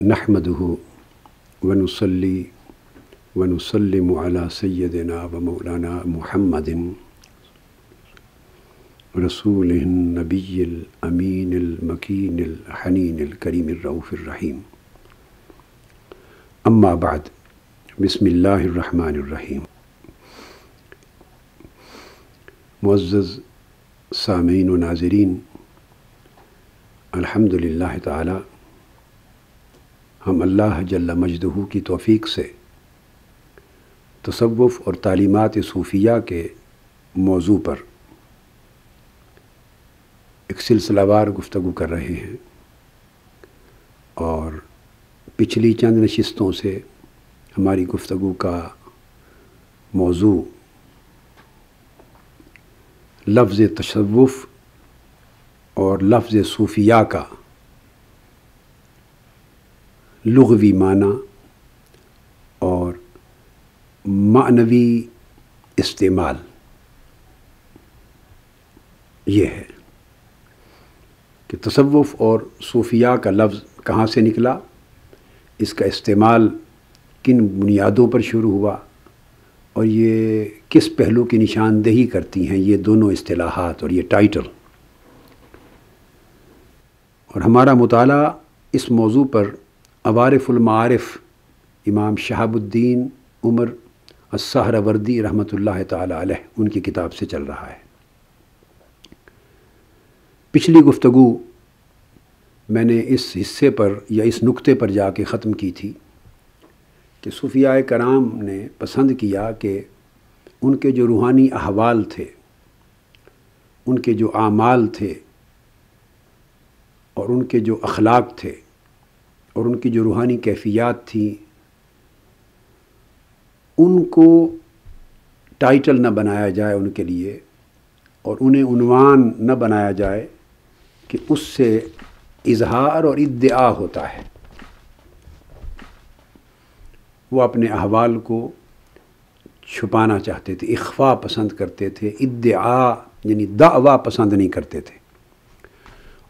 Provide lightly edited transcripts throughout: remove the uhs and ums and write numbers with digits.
نحمدہ ونصلی ونسلم علی سیدنا و مولانا محمد رسول النبی الامین المکین الحنین الکریم الرؤوف الرحیم اما بعد بسم اللہ الرحمن الرحیم۔ معزز سامعین و ناظرین، الحمدللہ تعالی ہم اللہ جل مجدہ کی توفیق سے تصوف اور تعلیمات صوفیہ کے موضوع پر ایک سلسلہ وار گفتگو کر رہے ہیں، اور پچھلی چند نشستوں سے ہماری گفتگو کا موضوع لفظ تصوف اور لفظ صوفیہ کا لغوی معنی اور معنوی استعمال یہ ہے کہ تصوف اور صوفیہ کا لفظ کہاں سے نکلا، اس کا استعمال کن بنیادوں پر شروع ہوا، اور یہ کس پہلو کی نشاندہی کرتی ہیں یہ دونوں اصطلاحات اور یہ ٹائٹل۔ اور ہمارا مطالعہ اس موضوع پر عوارف المعارف امام شہاب الدین عمر السہروردی رحمۃ اللہ تعالی علیہ ان کی کتاب سے چل رہا ہے۔ پچھلی گفتگو میں نے اس حصے پر یا اس نقطے پر جا کے ختم کی تھی کہ صوفیاء کرام نے پسند کیا کہ ان کے جو روحانی احوال تھے، ان کے جو اعمال تھے، اور ان کے جو اخلاق تھے، اور ان کی جو روحانی کیفیات تھیں، ان کو ٹائٹل نہ بنایا جائے ان کے لیے، اور انہیں عنوان نہ بنایا جائے کہ اس سے اظہار اور ادعا ہوتا ہے۔ وہ اپنے احوال کو چھپانا چاہتے تھے، اخفاء پسند کرتے تھے، ادعا یعنی دعویٰ پسند نہیں کرتے تھے۔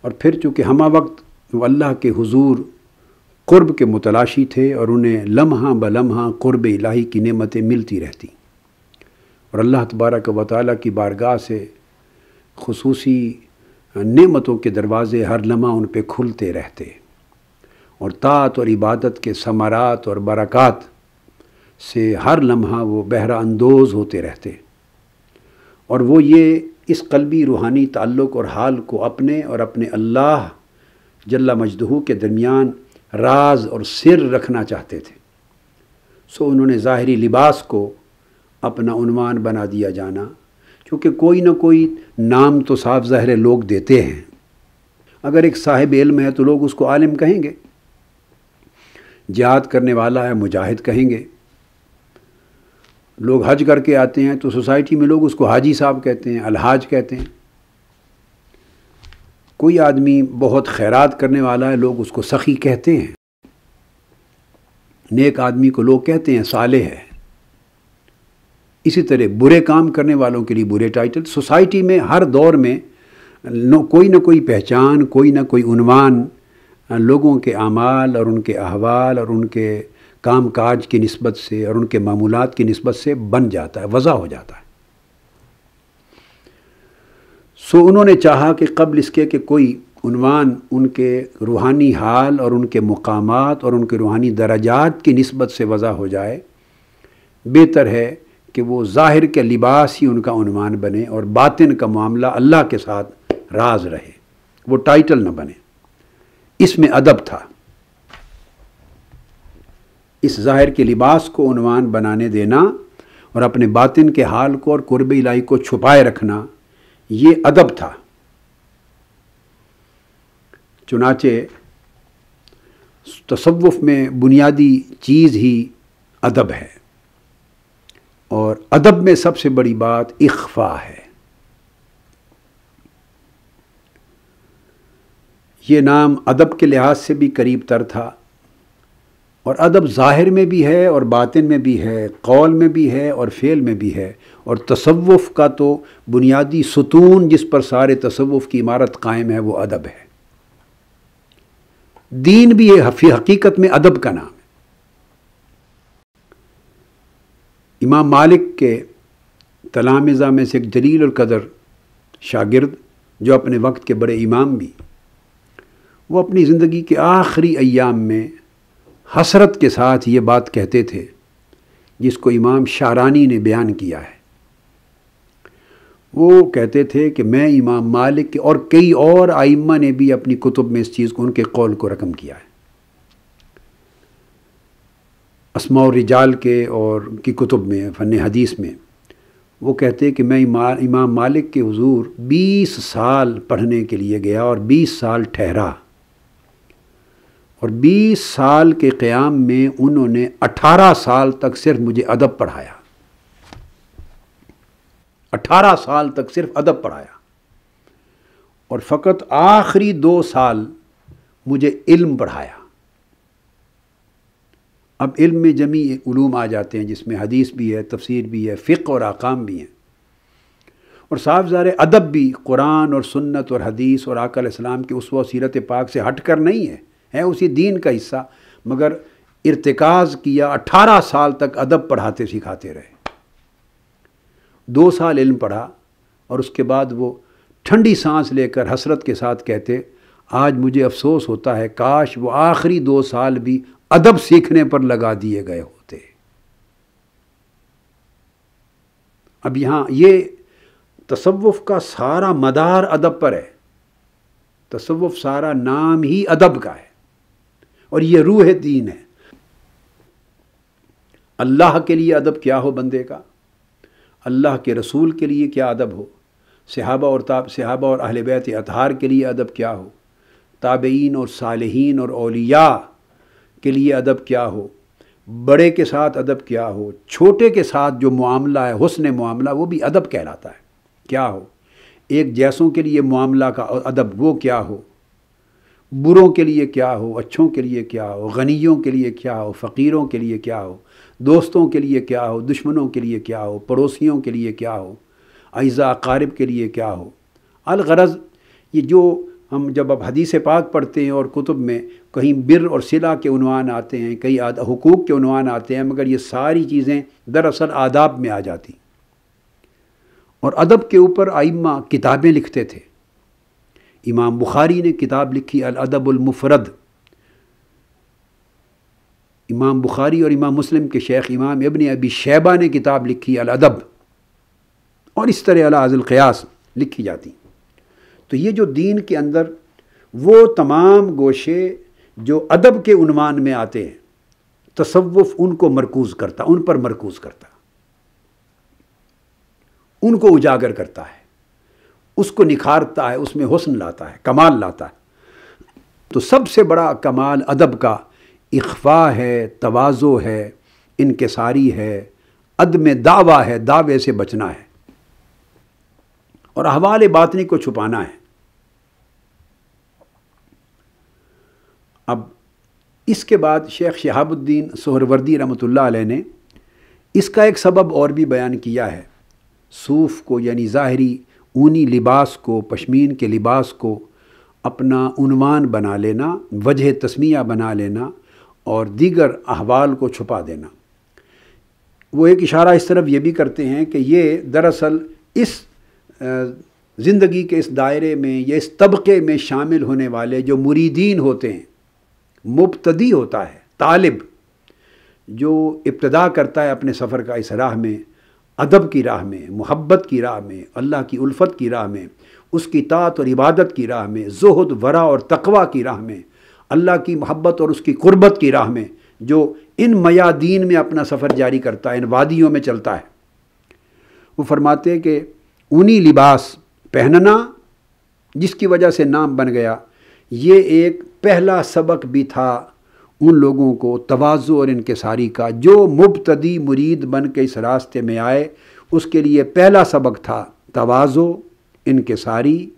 اور پھر چونکہ ہمہ وقت وہ اللہ کے حضور قرب کے متلاشی تھے، اور انہیں لمحہ بلمحہ قرب الہی کی نعمتیں ملتی رہتی، اور اللہ تبارک و تعالیٰ کی بارگاہ سے خصوصی نعمتوں کے دروازے ہر لمحہ ان پہ کھلتے رہتے، اور طاعت اور عبادت کے ثمرات اور برکات سے ہر لمحہ وہ بہرہ اندوز ہوتے رہتے، اور وہ یہ اس قلبی روحانی تعلق اور حال کو اپنے اور اپنے اللہ جل مجدہ کے درمیان راز اور سر رکھنا چاہتے تھے۔ سو انہوں نے ظاہری لباس کو اپنا عنوان بنا دیا جانا، کیونکہ کوئی نہ کوئی نام تو صاف ظاہر لوگ دیتے ہیں۔ اگر ایک صاحب علم ہے تو لوگ اس کو عالم کہیں گے، جہاد کرنے والا ہے مجاہد کہیں گے، لوگ حج کر کے آتے ہیں تو سوسائٹی میں لوگ اس کو حاجی صاحب کہتے ہیں، الحاج کہتے ہیں۔ کوئی آدمی بہت خیرات کرنے والا ہے، لوگ اس کو سخی کہتے ہیں۔ نیک آدمی کو لوگ کہتے ہیں صالح ہے۔ اسی طرح برے کام کرنے والوں کے لیے برے ٹائٹل۔ سوسائٹی میں ہر دور میں کوئی نہ کوئی پہچان، کوئی نہ کوئی عنوان لوگوں کے اعمال اور ان کے احوال اور ان کے کام کاج کی نسبت سے اور ان کے معمولات کی نسبت سے بن جاتا ہے، وضع ہو جاتا ہے۔ سو انہوں نے چاہا کہ قبل اس کے کہ کوئی عنوان ان کے روحانی حال اور ان کے مقامات اور ان کے روحانی درجات کی نسبت سے وضع ہو جائے، بہتر ہے کہ وہ ظاہر کے لباس ہی ان کا عنوان بنے اور باطن کا معاملہ اللہ کے ساتھ راز رہے، وہ ٹائٹل نہ بنے۔ اس میں ادب تھا، اس ظاہر کے لباس کو عنوان بنانے دینا اور اپنے باطن کے حال کو اور قرب الہی کو چھپائے رکھنا، یہ ادب تھا۔ چنانچہ تصوف میں بنیادی چیز ہی ادب ہے، اور ادب میں سب سے بڑی بات اخفاء ہے۔ یہ نام ادب کے لحاظ سے بھی قریب تر تھا، اور ادب ظاہر میں بھی ہے اور باطن میں بھی ہے، قول میں بھی ہے اور فعل میں بھی ہے، اور تصوف کا تو بنیادی ستون جس پر سارے تصوف کی عمارت قائم ہے وہ ادب ہے۔ دین بھی فی حقیقت میں ادب کا نام ہے۔ امام مالک کے تلامذہ میں سے ایک جلیل القدر شاگرد جو اپنے وقت کے بڑے امام بھی، وہ اپنی زندگی کے آخری ایام میں حسرت کے ساتھ یہ بات کہتے تھے جس کو امام شارانی نے بیان کیا ہے۔ وہ کہتے تھے کہ میں امام مالک کے اور کئی اور ائمہ نے بھی اپنی کتب میں اس چیز کو، ان کے قول کو رقم کیا ہے، اسماء الرجال کے اور ان کی کتب میں، فن حدیث میں۔ وہ کہتے کہ میں امام مالک کے حضور 20 سال پڑھنے کے لیے گیا اور 20 سال ٹھہرا، اور 20 سال کے قیام میں انہوں نے 18 سال تک صرف مجھے ادب پڑھایا، 18 سال تک صرف ادب پڑھایا، اور فقط آخری 2 سال مجھے علم پڑھایا۔ اب علم میں جمیع علوم آ جاتے ہیں جس میں حدیث بھی ہے، تفسیر بھی ہے، فقہ اور احکام بھی ہیں، اور صاف ظاہر ادب بھی قرآن اور سنت اور حدیث اور آقا علیہ السلام کے اسوہ و سیرت پاک سے ہٹ کر نہیں ہے اسی دین کا حصہ، مگر ارتکاز کیا 18 سال تک ادب پڑھاتے سکھاتے رہے۔ 2 سال علم پڑھا اور اس کے بعد وہ ٹھنڈی سانس لے کر حسرت کے ساتھ کہتے، آج مجھے افسوس ہوتا ہے کاش وہ آخری 2 سال بھی ادب سیکھنے پر لگا دیے گئے ہوتے۔ اب یہاں یہ تصوف کا سارا مدار ادب پر ہے، تصوف سارا نام ہی ادب کا ہے، اور یہ روح دین ہے۔ اللہ کے لیے ادب کیا ہو بندے کا، اللہ کے رسول کے لیے کیا ادب ہو، صحابہ اور اہل بیت اطہار کے لیے ادب کیا ہو، تابعین اور صالحین اور اولیاء کے لیے ادب کیا ہو، بڑے کے ساتھ ادب کیا ہو، چھوٹے کے ساتھ جو معاملہ ہے حسن معاملہ وہ بھی ادب کہلاتا ہے، کیا ہو، ایک جیسوں کے لیے معاملہ کا ادب وہ کیا ہو، بروں کے لیے کیا ہو، اچھوں کے لیے کیا ہو، غنیوں کے لیے کیا ہو، فقیروں کے لیے کیا ہو، دوستوں کے لیے کیا ہو، دشمنوں کے لیے کیا ہو، پڑوسیوں کے لیے کیا ہو، اعزاء اقارب کے لیے کیا ہو۔ الغرض یہ جو ہم جب اب حدیث پاک پڑھتے ہیں اور کتب میں کہیں بر اور صلہ کے عنوان آتے ہیں، کئی حقوق کے عنوان آتے ہیں، مگر یہ ساری چیزیں دراصل آداب میں آ جاتی، اور ادب کے اوپر ائمہ کتابیں لکھتے تھے۔ امام بخاری نے کتاب لکھی الادب المفرد، امام بخاری اور امام مسلم کے شیخ امام ابن ابی شیبہ نے کتاب لکھی الادب، اور اس طرح علی القیاس لکھی جاتی۔ تو یہ جو دین کے اندر وہ تمام گوشے جو ادب کے عنوان میں آتے ہیں، تصوف ان کو مرکوز کرتا، ان پر مرکوز کرتا، ان کو اجاگر کرتا ہے، اس کو نکھارتا ہے، اس میں حسن لاتا ہے، کمال لاتا ہے۔ تو سب سے بڑا کمال ادب کا اخفاء ہے، تواضع ہے، انکساری ہے، عدم دعویٰ ہے، دعوے سے بچنا ہے، اور احوال باطنی کو چھپانا ہے۔ اب اس کے بعد شیخ شہاب الدین سہروردی رحمۃ اللہ علیہ نے اس کا ایک سبب اور بھی بیان کیا ہے۔ صوف کو یعنی ظاہری اونی لباس کو، پشمین کے لباس کو اپنا عنوان بنا لینا، وجہ تسمیہ بنا لینا، اور دیگر احوال کو چھپا دینا۔ وہ ایک اشارہ اس طرف یہ بھی کرتے ہیں کہ یہ دراصل اس زندگی کے اس دائرے میں یا اس طبقے میں شامل ہونے والے جو مریدین ہوتے ہیں، مبتدی ہوتا ہے، طالب جو ابتدا کرتا ہے اپنے سفر کا اس راہ میں، ادب کی راہ میں، محبت کی راہ میں، اللہ کی الفت کی راہ میں، اس کی طاعت اور عبادت کی راہ میں، زہد، ورع اور تقوی کی راہ میں، اللہ کی محبت اور اس کی قربت کی راہ میں، جو ان میادین میں اپنا سفر جاری کرتا ہے، ان وادیوں میں چلتا ہے۔ وہ فرماتے ہیں کہ اونی لباس پہننا جس کی وجہ سے نام بن گیا، یہ ایک پہلا سبق بھی تھا ان لوگوں کو تواضع اور انکساری کا، جو مبتدی مرید بن کے اس راستے میں آئے، اس کے لیے پہلا سبق تھا تواضع، انکساری،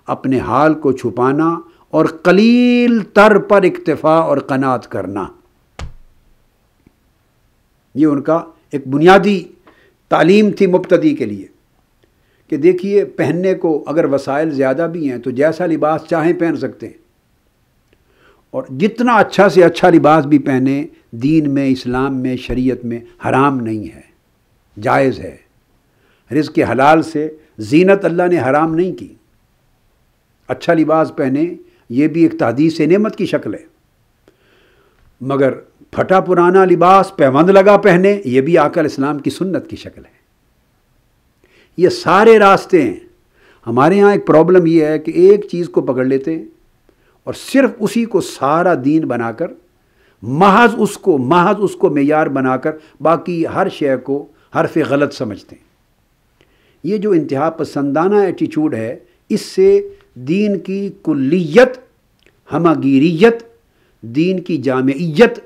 اپنے حال کو چھپانا اور قلیل تر پر اکتفا اور قناعت کرنا۔ یہ ان کا ایک بنیادی تعلیم تھی مبتدی کے لیے، کہ دیکھیے پہننے کو اگر وسائل زیادہ بھی ہیں تو جیسا لباس چاہیں پہن سکتے ہیں، اور جتنا اچھا سے اچھا لباس بھی پہنے، دین میں، اسلام میں، شریعت میں حرام نہیں ہے، جائز ہے۔ رزق حلال سے زینت اللہ نے حرام نہیں کی۔ اچھا لباس پہنے یہ بھی ایک تحدیث نعمت کی شکل ہے، مگر پھٹا پرانا لباس پیوند لگا پہنے یہ بھی آقا علیہ السلام کی سنت کی شکل ہے۔ یہ سارے راستے ہیں۔ ہمارے ہاں ایک پرابلم یہ ہے کہ ایک چیز کو پکڑ لیتے ہیں اور صرف اسی کو سارا دین بنا کر، محض اس کو معیار بنا کر باقی ہر شے کو حرف غلط سمجھتے ہیں۔ یہ جو انتہا پسندانہ ایٹیچیوڈ ہے، اس سے دین کی کلیت، ہمہ گیریت، دین کی جامعیت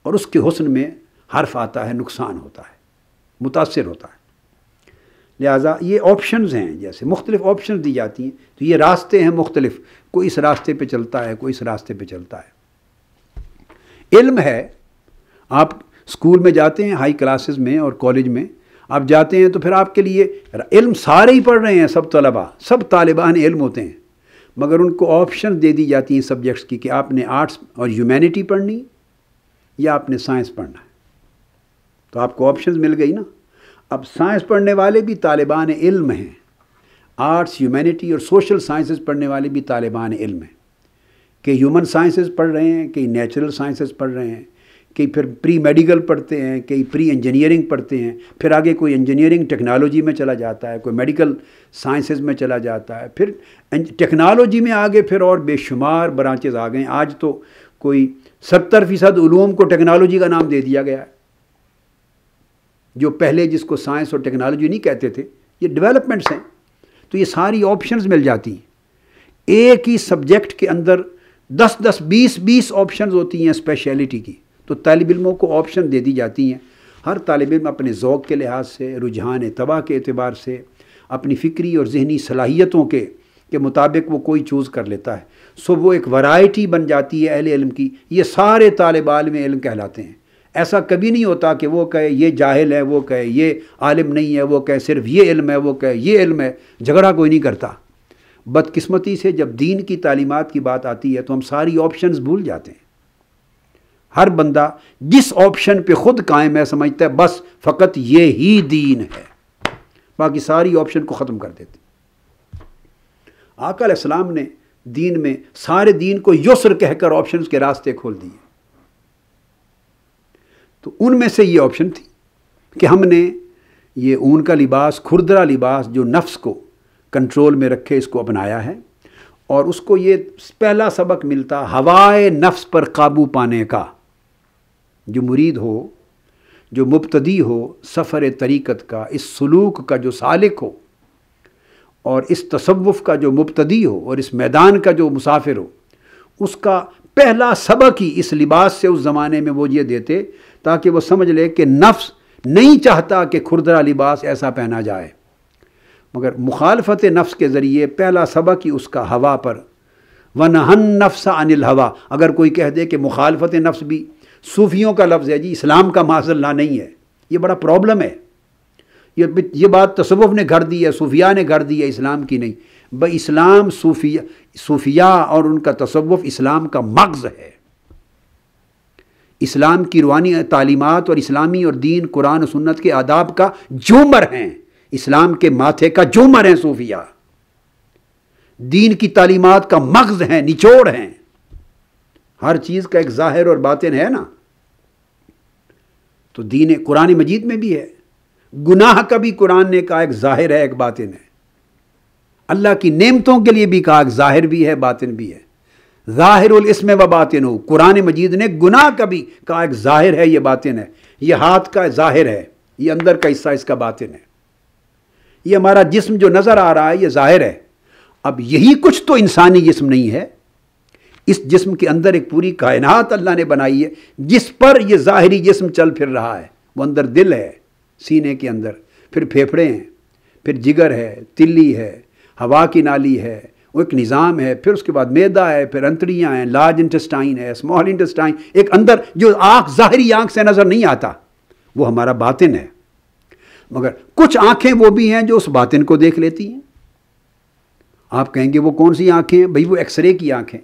اور اس کے حسن میں حرف آتا ہے، نقصان ہوتا ہے، متاثر ہوتا ہے۔ لہٰذا یہ آپشنز ہیں، جیسے مختلف آپشنز دی جاتی ہیں، تو یہ راستے ہیں مختلف، کوئی اس راستے پہ چلتا ہے، کوئی اس راستے پہ چلتا ہے۔ علم ہے، آپ اسکول میں جاتے ہیں، ہائی کلاسز میں اور کالج میں آپ جاتے ہیں تو پھر آپ کے لیے علم سارے ہی پڑھ رہے ہیں، سب طلباء، سب طالبان علم ہوتے ہیں، مگر ان کو آپشن دے دی جاتی ہیں سبجیکٹس کی کہ آپ نے آرٹس اور ہیومینٹی پڑھنی یا آپ نے سائنس پڑھنا ہے۔ تو آپ کو آپشنز مل گئی نا۔ اب سائنس پڑھنے والے بھی طالبان علم ہیں، آرٹس، ہیومینٹی اور سوشل سائنسز پڑھنے والے بھی طالبان علم ہیں، کہ ہیومن سائنسز پڑھ رہے ہیں، کہ نیچرل سائنسز پڑھ رہے ہیں، کہ پھر پری میڈیکل پڑھتے ہیں، کہ پری انجینئرنگ پڑھتے ہیں، پھر آگے کوئی انجینئرنگ ٹیکنالوجی میں چلا جاتا ہے، کوئی میڈیکل سائنسز میں چلا جاتا ہے، پھر ٹیکنالوجی میں آگے پھر اور بے شمار برانچز آ گئے ہیں۔ آج تو کوئی 70% علوم کو ٹیکنالوجی کا نام دے دیا گیا ہے، جو پہلے جس کو سائنس اور ٹیکنالوجی نہیں کہتے تھے، یہ ڈیولپمنٹس ہیں۔ تو یہ ساری آپشنز مل جاتی ہیں۔ ایک ہی سبجیکٹ کے اندر 10 20 آپشنز ہوتی ہیں اسپیشلٹی کی، تو طالب علموں کو آپشن دے دی جاتی ہیں۔ ہر طالب علم اپنے ذوق کے لحاظ سے، رجحان طبع کے اعتبار سے، اپنی فکری اور ذہنی صلاحیتوں کے مطابق وہ کوئی چوز کر لیتا ہے۔ سو وہ ایک ورائٹی بن جاتی ہے اہل علم کی۔ یہ سارے طالب علم کہلاتے ہیں۔ ایسا کبھی نہیں ہوتا کہ وہ کہے یہ جاہل ہے، وہ کہے یہ عالم نہیں ہے، وہ کہے صرف یہ علم ہے، وہ کہے یہ علم ہے۔ جھگڑا کوئی نہیں کرتا۔ بدقسمتی سے جب دین کی تعلیمات کی بات آتی ہے تو ہم ساری آپشنز بھول جاتے ہیں۔ ہر بندہ جس آپشن پہ خود قائم ہے سمجھتا ہے بس فقط یہ ہی دین ہے، باقی ساری آپشن کو ختم کر دیتے۔ آقا علیہ السلام نے دین میں سارے دین کو یسر کہہ کر آپشنز کے راستے کھول دیے۔ تو ان میں سے یہ آپشن تھی کہ ہم نے یہ اون کا لباس، کھردرا لباس جو نفس کو کنٹرول میں رکھے، اس کو اپنایا ہے، اور اس کو یہ پہلا سبق ملتا ہوائے نفس پر قابو پانے کا۔ جو مرید ہو، جو مبتدی ہو سفر طریقت کا، اس سلوک کا جو سالک ہو، اور اس تصوف کا جو مبتدی ہو، اور اس میدان کا جو مسافر ہو، اس کا پہلا سبق ہی اس لباس سے اس زمانے میں وہ یہ دیتے تاکہ وہ سمجھ لے کہ نفس نہیں چاہتا کہ کھردرا لباس ایسا پہنا جائے، مگر مخالفت نفس کے ذریعے پہلا سبق ہی اس کا ہوا پر، وَنَهَا النَّفْسَ عَنِ الْهَوَىٰ۔ اگر کوئی کہہ دے کہ مخالفت نفس بھی صوفیوں کا لفظ ہے، جی اسلام کا معاذ اللہ نہیں ہے، یہ بڑا پرابلم ہے۔ یہ بات تصوف نے گھڑ دی ہے، صوفیاء نے گھڑ دی ہے، اسلام کی نہیں۔ اسلام صوفیاء اور ان کا تصوف اسلام کا مغز ہے۔ اسلام کی روحانی تعلیمات اور اسلامی اور دین، قرآن و سنت کے آداب کا جومر ہیں، اسلام کے ماتھے کا جومر ہیں صوفیاء، دین کی تعلیمات کا مغز ہیں، نچوڑ ہیں۔ ہر چیز کا ایک ظاہر اور باطن ہے نا، تو دین قرآن مجید میں بھی ہے۔ گناہ کا بھی قرآن نے کہا ایک ظاہر ہے، ایک باطن ہے۔ اللہ کی نعمتوں کے لیے بھی کہا ایک ظاہر بھی ہے، باطن بھی ہے۔ ظاہر الاسم و باطن ہو، قرآن مجید نے گناہ کا بھی کہا ایک ظاہر ہے، یہ باطن ہے۔ یہ ہاتھ کا ظاہر ہے، یہ اندر کا حصہ اس کا باطن ہے۔ یہ ہمارا جسم جو نظر آ رہا ہے یہ ظاہر ہے۔ اب یہی کچھ تو انسانی جسم نہیں ہے، اس جسم کے اندر ایک پوری کائنات اللہ نے بنائی ہے جس پر یہ ظاہری جسم چل پھر رہا ہے۔ وہ اندر دل ہے سینے کے اندر، پھر پھیپھڑے ہیں، پھر جگر ہے، تلی ہے، ہوا کی نالی ہے، وہ ایک نظام ہے، پھر اس کے بعد معدہ ہے، پھر انتڑیاں ہیں، لارج انٹسٹائن ہے، اسمال انٹسٹائن، ایک اندر جو ظاہری آنکھ سے نظر نہیں آتا وہ ہمارا باطن ہے۔ مگر کچھ آنکھیں وہ بھی ہیں جو اس باطن کو دیکھ لیتی ہیں۔ آپ کہیں گے وہ کون سی آنکھیں ہیں؟ بھئی وہ ایکس رے کی آنکھیں۔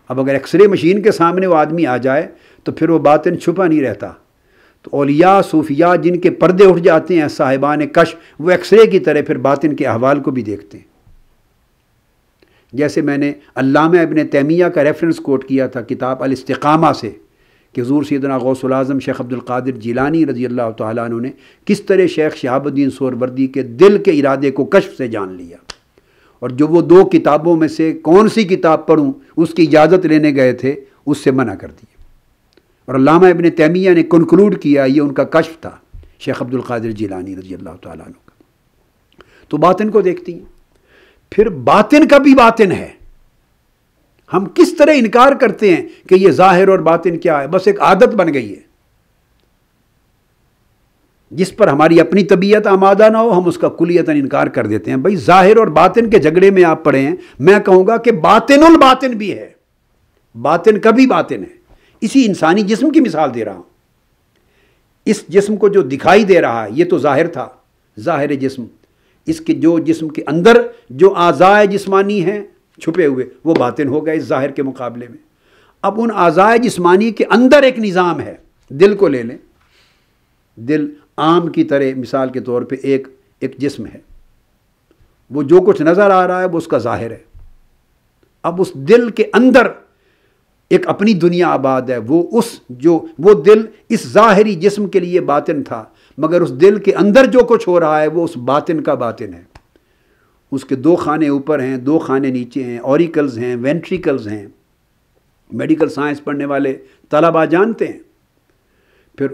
اب اگر ایکس رے مشین کے سامنے وہ آدمی آ جائے تو پھر وہ باطن چھپا نہیں رہتا. تو اولیاء صوفیاء جن کے پردے اٹھ جاتے ہیں، صاحبان کشف، وہ ایکس رے کی طرح پھر باطن کے احوال کو بھی دیکھتے ہیں. جیسے میں نے علامہ ابن تیمیہ کا ریفرنس کوٹ کیا تھا کتاب الاستقامہ سے، کہ حضور سیدنا غوث العظم شیخ عبد القادر جیلانی رضی اللہ تعالیٰ عنہ نے کس طرح شیخ شہاب الدین سہروردی کے دل کے ارادے کو کشف سے جان لیا، اور جو وہ 2 کتابوں میں سے کون سی کتاب پڑھوں اس کی اجازت لینے گئے تھے، اس سے منع کر دیا. اور علامہ ابن تیمیہ نے کنکلوڈ کیا یہ ان کا کشف تھا شیخ عبد القادر جیلانی رضی اللہ تعالیٰ عنہ کا. تو باطن کو دیکھتی ہیں. پھر باطن کا بھی باطن ہے. ہم کس طرح انکار کرتے ہیں کہ یہ ظاہر اور باطن کیا ہے؟ بس ایک عادت بن گئی ہے جس پر ہماری اپنی طبیعت آمادہ نہ ہو، ہم اس کا کلیتاً انکار کر دیتے ہیں. بھائی ظاہر اور باطن کے جھگڑے میں آپ پڑے ہیں، میں کہوں گا کہ باطن الباطن بھی ہے، باطن کا بھی باطن ہے. اسی انسانی جسم کی مثال دے رہا ہوں. اس جسم کو جو دکھائی دے رہا ہے یہ تو ظاہر تھا، ظاہر جسم. اس کے جو جسم کے اندر جو اعضاء جسمانی ہیں چھپے ہوئے، وہ باطن ہو گئے اس ظاہر کے مقابلے میں. اب ان اعضاء جسمانی کے اندر ایک نظام ہے. دل کو لے لیں. دل عام کی طرح مثال کے طور پہ ایک جسم ہے. وہ جو کچھ نظر آ رہا ہے وہ اس کا ظاہر ہے. اب اس دل کے اندر ایک اپنی دنیا آباد ہے. وہ دل اس ظاہری جسم کے لیے باطن تھا، مگر اس دل کے اندر جو کچھ ہو رہا ہے وہ اس باطن کا باطن ہے. اس کے 2 خانے اوپر ہیں، 2 خانے نیچے ہیں، اوریکلز ہیں، وینٹریکلز ہیں. میڈیکل سائنس پڑھنے والے طلباء جانتے ہیں. پھر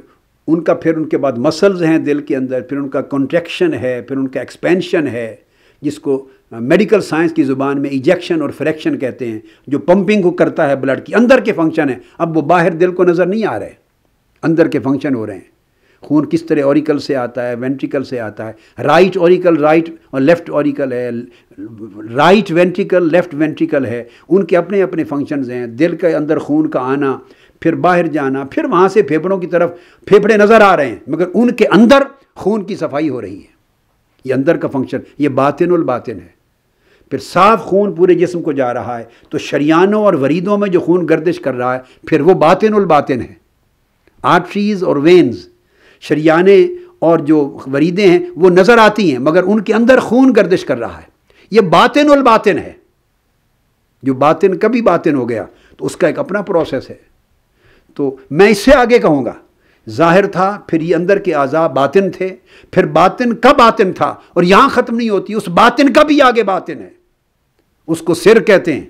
ان کے بعد مسلز ہیں دل کے اندر، پھر ان کا کنٹریکشن ہے، پھر ان کا ایکسپینشن ہے، جس کو میڈیکل سائنس کی زبان میں ایجیکشن اور فریکشن کہتے ہیں، جو پمپنگ کو کرتا ہے بلڈ کی. اندر کے فنکشن ہیں. اب وہ باہر دل کو نظر نہیں آ رہے، اندر کے فنکشن ہو رہے ہیں. خون کس طرح اوریکل سے آتا ہے، وینٹریکل سے آتا ہے. رائٹ اوریکل رائٹ اور لیفٹ اوریکل ہے، رائٹ وینٹریکل لیفٹ وینٹریکل ہے. ان کے اپنے اپنے فنکشنز ہیں. دل کے اندر خون کا آنا، پھر باہر جانا، پھر وہاں سے پھیپھڑوں کی طرف پھیپھڑے نظر آ رہے ہیں، مگر ان کے اندر خون کی صفائی ہو رہی ہے. یہ اندر کا فنکشن، یہ باطن الباطن ہے. پھر صاف خون پورے جسم کو جا رہا ہے، تو شریانوں اور وریدوں میں جو خون گردش کر رہا ہے پھر وہ باطن الباطن ہے. آرٹریز اور وینز، شریانے اور جو وریدیں ہیں وہ نظر آتی ہیں، مگر ان کے اندر خون گردش کر رہا ہے. یہ باطن الباطن ہے. جو باطن کبھی باطن ہو گیا تو اس کا ایک اپنا پروسیس ہے. تو میں اس سے آگے کہوں گا ظاہر تھا، پھر یہ اندر کے اعضاء باطن تھے، پھر باطن کا باطن تھا، اور یہاں ختم نہیں ہوتی، اس باطن کا بھی آگے باطن ہے. اس کو سر کہتے ہیں.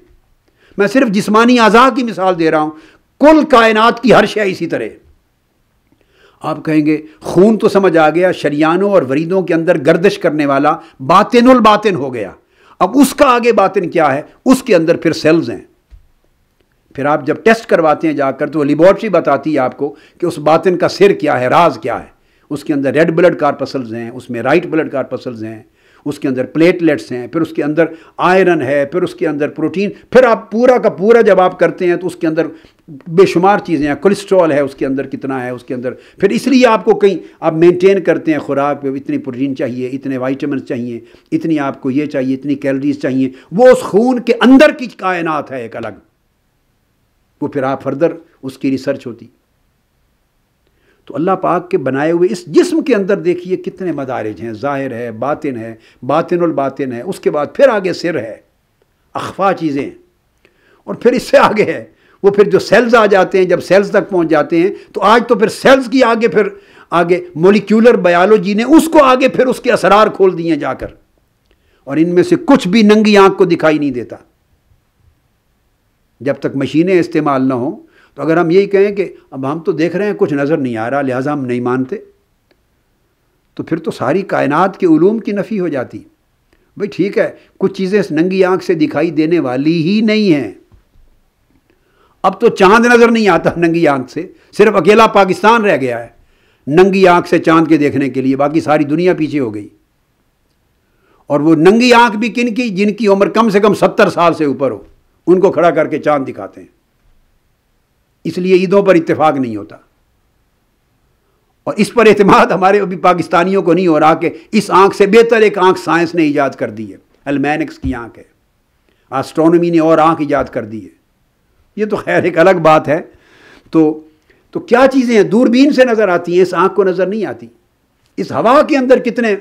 میں صرف جسمانی اعضاء کی مثال دے رہا ہوں، کل کائنات کی ہر شے اسی طرح. آپ کہیں گے خون تو سمجھ آ گیا، شریانوں اور وریدوں کے اندر گردش کرنے والا باطن الباطن ہو گیا. اب اس کا آگے باطن کیا ہے؟ اس کے اندر پھر سیلز ہیں. پھر آپ جب ٹیسٹ کرواتے ہیں جا کر تو لیبارٹری بتاتی ہے آپ کو کہ اس باطن کا سر کیا ہے، راز کیا ہے. اس کے اندر ریڈ بلڈ کارپسلز ہیں، اس میں رائٹ بلڈ کارپسلز ہیں، اس کے اندر پلیٹلیٹس ہیں، پھر اس کے اندر آئرن ہے، پھر اس کے اندر پروٹین. پھر آپ پورا کا پورا جب آپ کرتے ہیں تو اس کے اندر بے شمار چیزیں ہیں. کولیسٹرول ہے اس کے اندر، کتنا ہے اس کے اندر. پھر اس لیے آپ کو کہیں آپ مینٹین کرتے ہیں خوراک پہ، اتنی پروٹین چاہیے، اتنے وائٹامنس چاہیے، اتنی آپ کو یہ چاہیے، اتنی کیلریز چاہیے. وہ اس خون کے اندر کی کائنات ہے ایک الگ. وہ پھر آپ فردر اس کی ریسرچ ہوتی. تو اللہ پاک کے بنائے ہوئے اس جسم کے اندر دیکھیے کتنے مدارج ہیں. ظاہر ہے، باطن ہے، باطن الباطن ہے. اس کے بعد پھر آگے سر ہے، اخفا چیزیں. اور پھر اس سے آگے ہے وہ پھر جو سیلز آ جاتے ہیں. جب سیلز تک پہنچ جاتے ہیں تو آج تو پھر سیلز کی آگے مولیکیولر بایولوجی نے اس کو آگے پھر اس کے اسرار کھول دیے جا کر. اور ان میں سے کچھ بھی ننگی آنکھ کو دکھائی نہیں دیتا جب تک مشینیں استعمال نہ ہوں. تو اگر ہم یہی کہیں کہ اب ہم تو دیکھ رہے ہیں کچھ نظر نہیں آ رہا لہٰذا ہم نہیں مانتے، تو پھر تو ساری کائنات کے علوم کی نفی ہو جاتی. بھئی ٹھیک ہے، کچھ چیزیں ننگی آنکھ سے دکھائی دینے والی ہی نہیں ہیں. اب تو چاند نظر نہیں آتا ننگی آنکھ سے، صرف اکیلا پاکستان رہ گیا ہے ننگی آنکھ سے چاند کے دیکھنے کے لیے، باقی ساری دنیا پیچھے ہو گئی. اور وہ ننگی آنکھ بھی کن کی؟ جن کی عمر کم سے کم 70 سال سے اوپر ہو، ان کو کھڑا کر کے چاند دکھاتے ہیں. اس لیے عیدوں پر اتفاق نہیں ہوتا. اور اس پر اعتماد ہمارے ابھی پاکستانیوں کو نہیں ہو رہا کہ اس آنکھ سے بہتر ایک آنکھ سائنس نے ایجاد کر دی ہے. المینکس کی آنکھ ہے، آسٹرونومی نے اور آنکھ ایجاد کر دی ہے. یہ تو خیر ایک الگ بات ہے. تو کیا چیزیں ہیں دوربین سے نظر آتی ہیں، اس آنکھ کو نظر نہیں آتی. اس ہوا کے اندر کتنے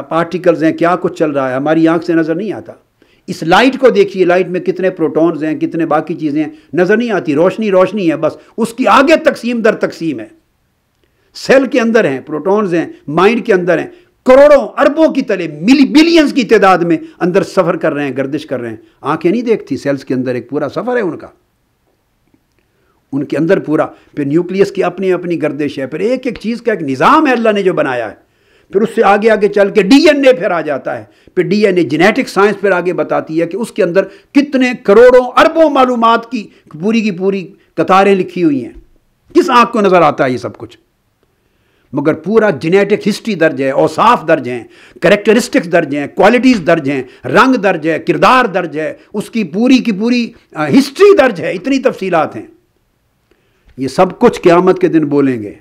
پارٹیکلز ہیں، کیا کچھ چل رہا ہے، ہماری آنکھ سے نظر نہیں آتا. اس لائٹ کو دیکھیے، لائٹ میں کتنے پروٹونز ہیں، کتنے باقی چیزیں ہیں، نظر نہیں آتی. روشنی روشنی ہے بس، اس کی آگے تقسیم در تقسیم ہے. سیل کے اندر ہیں پروٹونز ہیں، مائنڈ کے اندر ہیں، کروڑوں اربوں کی تلے بلینز کی تعداد میں اندر سفر کر رہے ہیں، گردش کر رہے ہیں. آنکھیں نہیں دیکھتی، سیلز کے اندر ایک پورا سفر ہے ان کا، ان کے اندر پورا. پھر نیوکلیس کی اپنی اپنی گردش ہے، پھر ایک ایک چیز کا ایک نظام ہے اللہ نے جو بنایا ہے. پھر اس سے آگے آگے چل کے ڈی این اے پھر آ جاتا ہے. پھر D N A genetic science پھر آگے بتاتی ہے کہ اس کے اندر کتنے کروڑوں اربوں معلومات کی پوری قطاریں لکھی ہوئی ہیں. کس آنکھ کو نظر آتا ہے یہ سب کچھ؟ مگر پورا جینیٹک ہسٹری درج ہے، اوصاف درج ہیں، کریکٹرسٹکس درج ہیں، کوالٹیز درج ہیں، رنگ درج ہے، کردار درج ہے، اس کی پوری ہسٹری درج ہے. اتنی تفصیلات ہیں. یہ سب کچھ قیامت کے دن بولیں گے.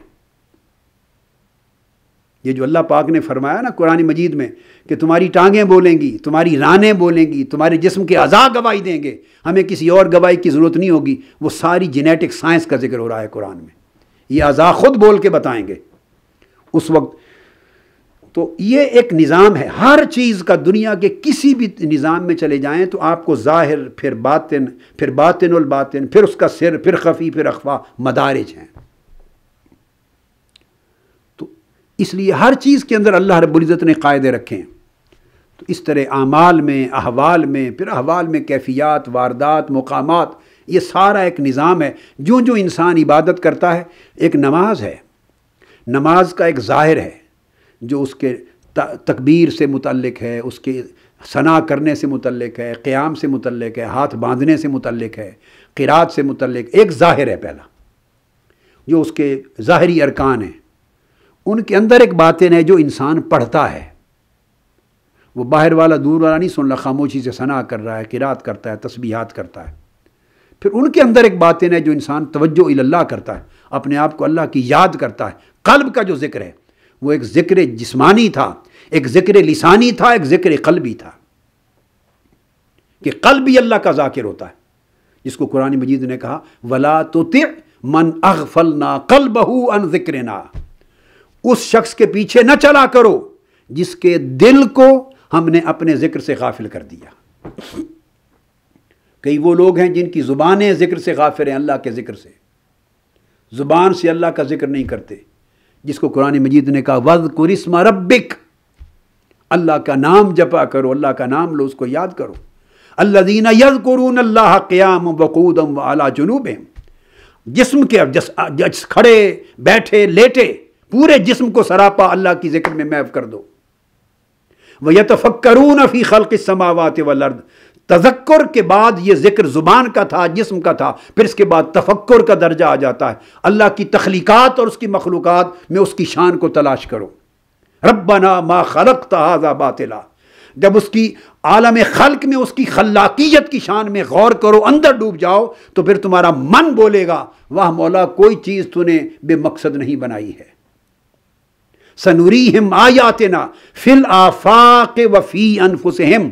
یہ جو اللہ پاک نے فرمایا نا قرآن مجید میں کہ تمہاری ٹانگیں بولیں گی، تمہاری رانیں بولیں گی، تمہارے جسم کے اعضاء گواہی دیں گے، ہمیں کسی اور گواہی کی ضرورت نہیں ہوگی. وہ ساری جینیٹک سائنس کا ذکر ہو رہا ہے قرآن میں. یہ اعضاء خود بول کے بتائیں گے اس وقت. تو یہ ایک نظام ہے. ہر چیز کا دنیا کے کسی بھی نظام میں چلے جائیں تو آپ کو ظاہر، پھر باطن، پھر باطن الباطن، پھر اس کا سر، پھر خفی، پھر اخفا، مدارج ہیں. تو اس لیے ہر چیز کے اندر اللہ رب العزت نے قاعدے رکھے ہیں. تو اس طرح اعمال میں، احوال میں، پھر احوال میں کیفیات، واردات، مقامات، یہ سارا ایک نظام ہے. جو جو انسان عبادت کرتا ہے، ایک نماز ہے، نماز کا ایک ظاہر ہے جو اس کے تکبیر سے متعلق ہے، اس کے ثنا کرنے سے متعلق ہے، قیام سے متعلق ہے، ہاتھ باندھنے سے متعلق ہے، قرات سے متعلق. ایک ظاہر ہے پہلا جو اس کے ظاہری ارکان ہیں. ان کے اندر ایک باطن ہے جو انسان پڑھتا ہے. وہ باہر والا دور والا نہیں سن رہا، خاموشی سے ثنا کر رہا ہے، قرات کرتا ہے، تسبیحات کرتا ہے. پھر ان کے اندر ایک باطن ہے جو انسان توجہ اللہ کرتا ہے، اپنے آپ کو اللہ کی یاد کرتا ہے. قلب کا جو ذکر ہے وہ ایک ذکر جسمانی تھا، ایک ذکر لسانی تھا، ایک ذکر قلبی تھا. کہ قلب بھی اللہ کا ذاکر ہوتا ہے، جس کو قرآن مجید نے کہا وَلَا تُطِعْ مَنْ أَغْفَلْنَا قَلْبَهُ عَنْ ذِكْرِنَا. اس شخص کے پیچھے نہ چلا کرو جس کے دل کو ہم نے اپنے ذکر سے غافل کر دیا. کئی وہ لوگ ہیں جن کی زبانیں ذکر سے غافل ہیں، اللہ کے ذکر سے، زبان سے اللہ کا ذکر نہیں کرتے. جس کو قرآن مجید نے کہا وَاذْكُرِ اسْمَ رَبِّكَ، اللہ کا نام جپا کرو، اللہ کا نام لو، اس کو یاد کرو. الَّذِينَ يَذْكُرُونَ اللَّهَ قِيَامًا وَقُعُودًا وَعَلَى جُنُوبِهِمْ. جسم کے کھڑے، بیٹھے، لیٹے، پورے جسم کو سراپا اللہ کی ذکر میں محو کر دو. وَيَتَفَكَّرُونَ فِي خَلْقِ السَّمَاوَاتِ وَالْأَرْضِ. تذکر کے بعد یہ ذکر زبان کا تھا، جسم کا تھا، پھر اس کے بعد تفکر کا درجہ آ جاتا ہے. اللہ کی تخلیقات اور اس کی مخلوقات میں اس کی شان کو تلاش کرو. ربنا ما خلقت ھذا باطلا. جب اس کی عالم خلق میں اس کی خلاقیت کی شان میں غور کرو، اندر ڈوب جاؤ، تو پھر تمہارا من بولے گا واہ مولا، کوئی چیز تو نے بے مقصد نہیں بنائی ہے. سنوریہم آیاتنا فی الآفاق وفی انفسہم.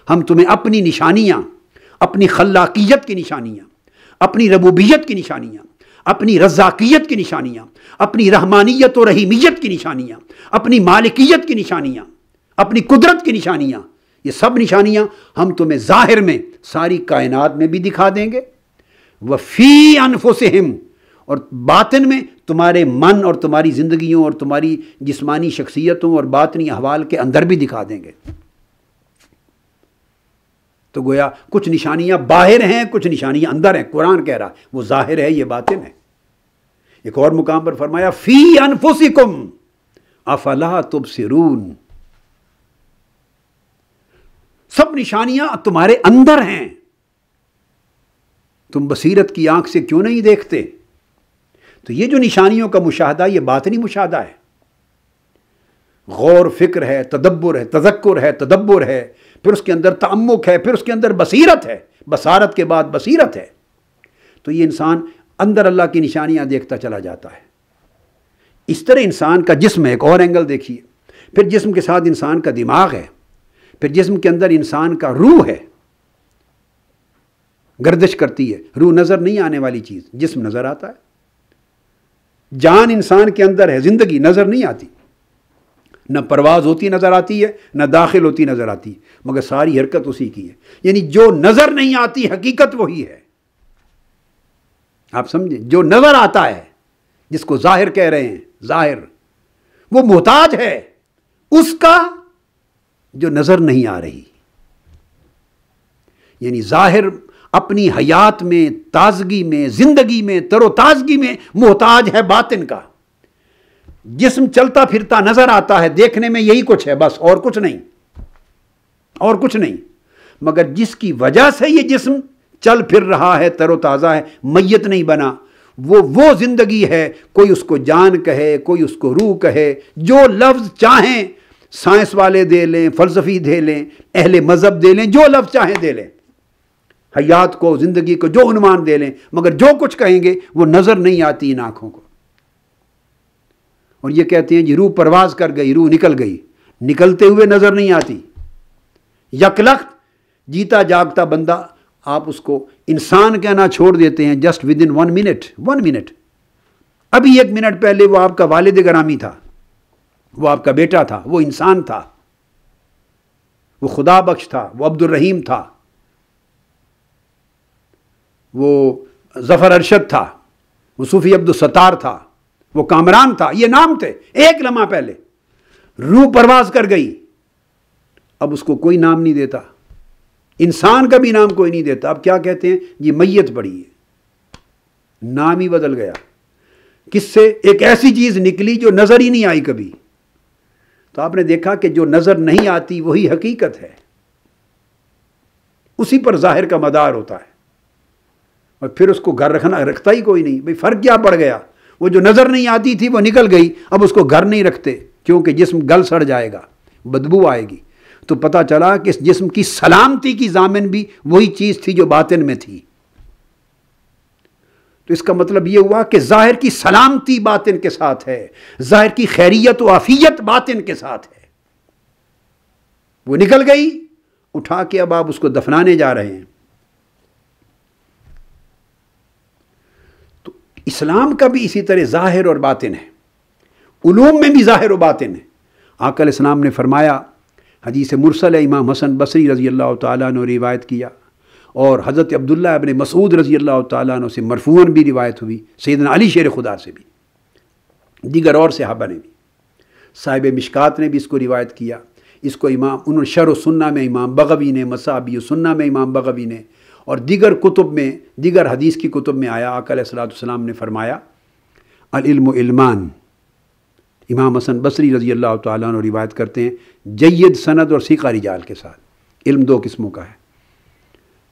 ہم تمہیں اپنی نشانیاں، اپنی خلاقیت کی نشانیاں، اپنی ربوبیت کی نشانیاں، اپنی رزاقیت کی نشانیاں، اپنی رحمانیت و رحیمیت کی نشانیاں، اپنی مالکیت کی نشانیاں، اپنی قدرت کی نشانیاں، یہ سب نشانیاں ہم تمہیں ظاہر میں ساری کائنات میں بھی دکھا دیں گے. وفی انفسہم، اور باطن میں تمہارے من اور تمہاری زندگیوں اور تمہاری جسمانی شخصیتوں اور باطنی احوال کے اندر بھی دکھا دیں گے. تو گویا کچھ نشانیاں باہر ہیں، کچھ نشانیاں اندر ہیں. قرآن کہہ رہا ہے وہ ظاہر ہے، یہ باطن ہے. ایک اور مقام پر فرمایا فی انفسکم افلا تبصرون. سب نشانیاں تمہارے اندر ہیں، تم بصیرت کی آنکھ سے کیوں نہیں دیکھتے؟ تو یہ جو نشانیوں کا مشاہدہ، یہ باطنی مشاہدہ ہے. غور فکر ہے، تدبر ہے، تذکر ہے، تدبر ہے، پھر اس کے اندر تعمق ہے، پھر اس کے اندر بصیرت ہے، بصارت کے بعد بصیرت ہے. تو یہ انسان اندر اللہ کی نشانیاں دیکھتا چلا جاتا ہے. اس طرح انسان کا جسم ہے، ایک اور اینگل دیکھیے. پھر جسم کے ساتھ انسان کا دماغ ہے، پھر جسم کے اندر انسان کا روح ہے. گردش کرتی ہے. روح نظر نہیں آنے والی چیز، جسم نظر آتا ہے. جان انسان کے اندر ہے، زندگی نظر نہیں آتی. نہ پرواز ہوتی نظر آتی ہے، نہ داخل ہوتی نظر آتی ہے، مگر ساری حرکت اسی کی ہے. یعنی جو نظر نہیں آتی حقیقت وہی ہے. آپ سمجھیں، جو نظر آتا ہے جس کو ظاہر کہہ رہے ہیں، ظاہر وہ محتاج ہے اس کا جو نظر نہیں آ رہی. یعنی ظاہر اپنی حیات میں، تازگی میں، زندگی میں، تر و تازگی میں محتاج ہے باطن کا. جسم چلتا پھرتا نظر آتا ہے، دیکھنے میں یہی کچھ ہے بس، اور کچھ نہیں، اور کچھ نہیں. مگر جس کی وجہ سے یہ جسم چل پھر رہا ہے، تر و تازہ ہے، میت نہیں بنا، وہ زندگی ہے. کوئی اس کو جان کہے، کوئی اس کو روح کہے، جو لفظ چاہیں سائنس والے دے لیں، فلسفی دے لیں، اہل مذہب دے لیں، جو لفظ چاہیں دے لیں، حیات کو، زندگی کو جو عنوان دے لیں، مگر جو کچھ کہیں گے وہ نظر نہیں آتی ان آنکھوں کو. اور یہ کہتے ہیں جی روح پرواز کر گئی، روح نکل گئی. نکلتے ہوئے نظر نہیں آتی. یکلخت جیتا جاگتا بندہ آپ اس کو انسان کہنا چھوڑ دیتے ہیں جسٹ ود ان 1 منٹ. ابھی 1 منٹ پہلے وہ آپ کا والد گرامی تھا، وہ آپ کا بیٹا تھا، وہ انسان تھا، وہ خدا بخش تھا، وہ عبد الرحیم تھا، وہ ظفر ارشد تھا، وہ صوفی عبد الستار تھا، وہ کامران تھا. یہ نام تھے ایک لمحہ پہلے. روح پرواز کر گئی، اب اس کو کوئی نام نہیں دیتا. انسان کا بھی نام کوئی نہیں دیتا. اب کیا کہتے ہیں؟ یہ میت پڑی ہے، نام ہی بدل گیا. کس سے؟ ایک ایسی چیز نکلی جو نظر ہی نہیں آئی کبھی. تو آپ نے دیکھا کہ جو نظر نہیں آتی وہی حقیقت ہے، اسی پر ظاہر کا مدار ہوتا ہے. اور پھر اس کو گھر رکھتا ہی کوئی نہیں. بھئی فرق کیا پڑ گیا؟ وہ جو نظر نہیں آتی تھی وہ نکل گئی، اب اس کو گھر نہیں رکھتے کیونکہ جسم گل سڑ جائے گا، بدبو آئے گی. تو پتہ چلا کہ اس جسم کی سلامتی کی ضامن بھی وہی چیز تھی جو باطن میں تھی. تو اس کا مطلب یہ ہوا کہ ظاہر کی سلامتی باطن کے ساتھ ہے، ظاہر کی خیریت و عافیت باطن کے ساتھ ہے. وہ نکل گئی، اٹھا کے اب آپ اس کو دفنانے جا رہے ہیں. تو اسلام کا بھی اسی طرح ظاہر اور باطن ہے، علوم میں بھی ظاہر و باطن ہے. آقا علیہ السلام نے فرمایا، حدیث مرسل امام حسن بصری رضی اللہ تعالیٰ عنہ روایت کیا، اور حضرت عبداللہ ابن مسعود رضی اللہ تعالیٰ عنہ سے مرفوعاً بھی روایت ہوئی، سیدنا علی شیر خدا سے بھی، دیگر اور صحابہ نے بھی. صاحب مشکات نے بھی اس کو روایت کیا. اس کو انہوں نے شرح السنہ میں امام بغوی نے، مصابیح السنہ میں امام بغوی نے، اور دیگر کتب میں، دیگر حدیث کی کتب میں آیا. آقا علیہ السلام نے فرمایا العلم علمان. امام حسن بصری رضی اللہ تعالیٰ عنہ روایت کرتے ہیں جید سند اور ثقہ رجال کے ساتھ. علم 2 قسموں کا ہے.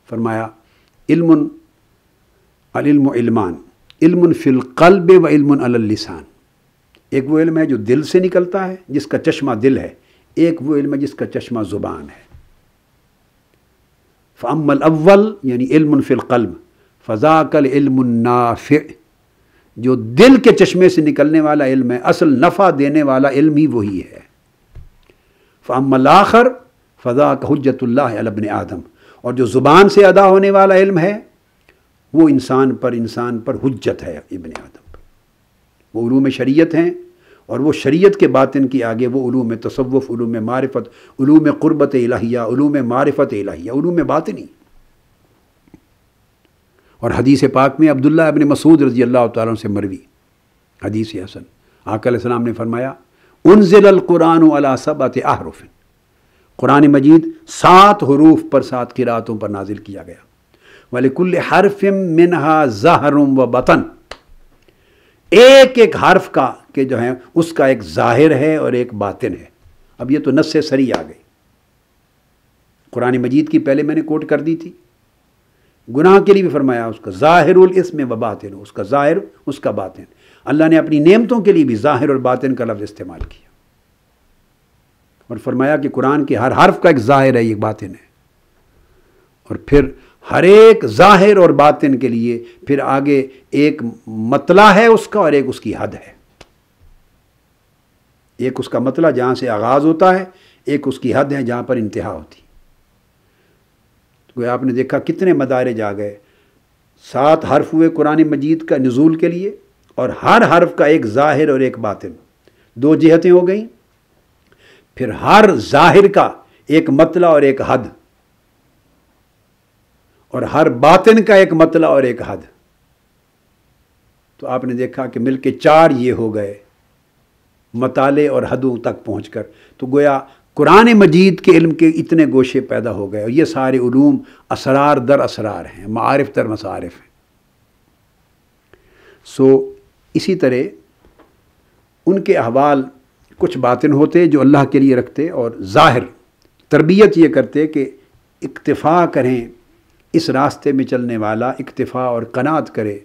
فرمایا العلم علمان، علم فی القلب و علم علی اللسان. ایک وہ علم ہے جو دل سے نکلتا ہے، جس کا چشمہ دل ہے. ایک وہ علم ہے جس کا چشمہ زبان ہے. فاما الاول یعنی علم فی القلب فذاک العلم النافع. جو دل کے چشمے سے نکلنے والا علم ہے، اصل نفع دینے والا علم ہی وہی ہے. فاما الاخر فذاک حجت اللہ علی ابن آدم. اور جو زبان سے ادا ہونے والا علم ہے وہ انسان پر حجت ہے ابن آدم پر. وہ علوم شریعت ہیں، اور وہ شریعت کے باطن کی آگے وہ علوم تصوف، علوم معرفت، علوم قربت الہیہ، علوم معرفت الہیہ، علوم باطنی. اور حدیث پاک میں عبداللہ ابن مسعود رضی اللہ تعالیٰ عنہ سے مروی حدیث حسن، آقا علیہ السلام نے فرمایا انزل القرآن علی 7 احرف. قرآن مجید 7 حروف پر 7 قراتوں پر نازل کیا گیا. وَلِكُلِّ حَرْفٍ مِّنْهَا ظَاہِرٌ وَبَاطِنٌ. ایک ایک حرف کا کہ جو ہے اس کا ایک ظاہر ہے اور ایک باطن ہے. اب یہ تو نص سری آ گئی. قرآن مجید کی پہلے میں نے کوٹ کر دی تھی. گناہ کے لیے بھی فرمایا اس کا ظاہر الاسم و باطن، اس کا ظاہر، اس کا باطن. اللہ نے اپنی نعمتوں کے لیے بھی ظاہر اور باطن کا لفظ استعمال کیا، اور فرمایا کہ قرآن کے ہر حرف کا ایک ظاہر ہے، ایک باطن ہے. اور پھر ہر ایک ظاہر اور باطن کے لیے پھر آگے ایک مطلع ہے اس کا، اور ایک اس کی حد ہے. ایک اس کا مطلع جہاں سے آغاز ہوتا ہے، ایک اس کی حد ہے جہاں پر انتہا ہوتی. تو آپ نے دیکھا کتنے مدارج آ گئے، 7 حرف ہوئے قرآن مجید کا نزول کے لیے، اور ہر حرف کا ایک ظاہر اور ایک باطن، 2 جہتیں ہو گئیں. پھر ہر ظاہر کا ایک مطلع اور ایک حد، اور ہر باطن کا ایک مطلع اور ایک حد. تو آپ نے دیکھا کہ مل کے 4 یہ ہو گئے مطالع اور حدوں تک پہنچ کر. تو گویا قرآن مجید کے علم کے اتنے گوشے پیدا ہو گئے، اور یہ سارے علوم اسرار در اسرار ہیں، معارف در مصارف ہیں. اسی طرح ان کے احوال کچھ باطن ہوتے جو اللہ کے لیے رکھتے، اور ظاہر تربیت یہ کرتے کہ اکتفا کریں، اس راستے میں چلنے والا اکتفا اور قناعت کرے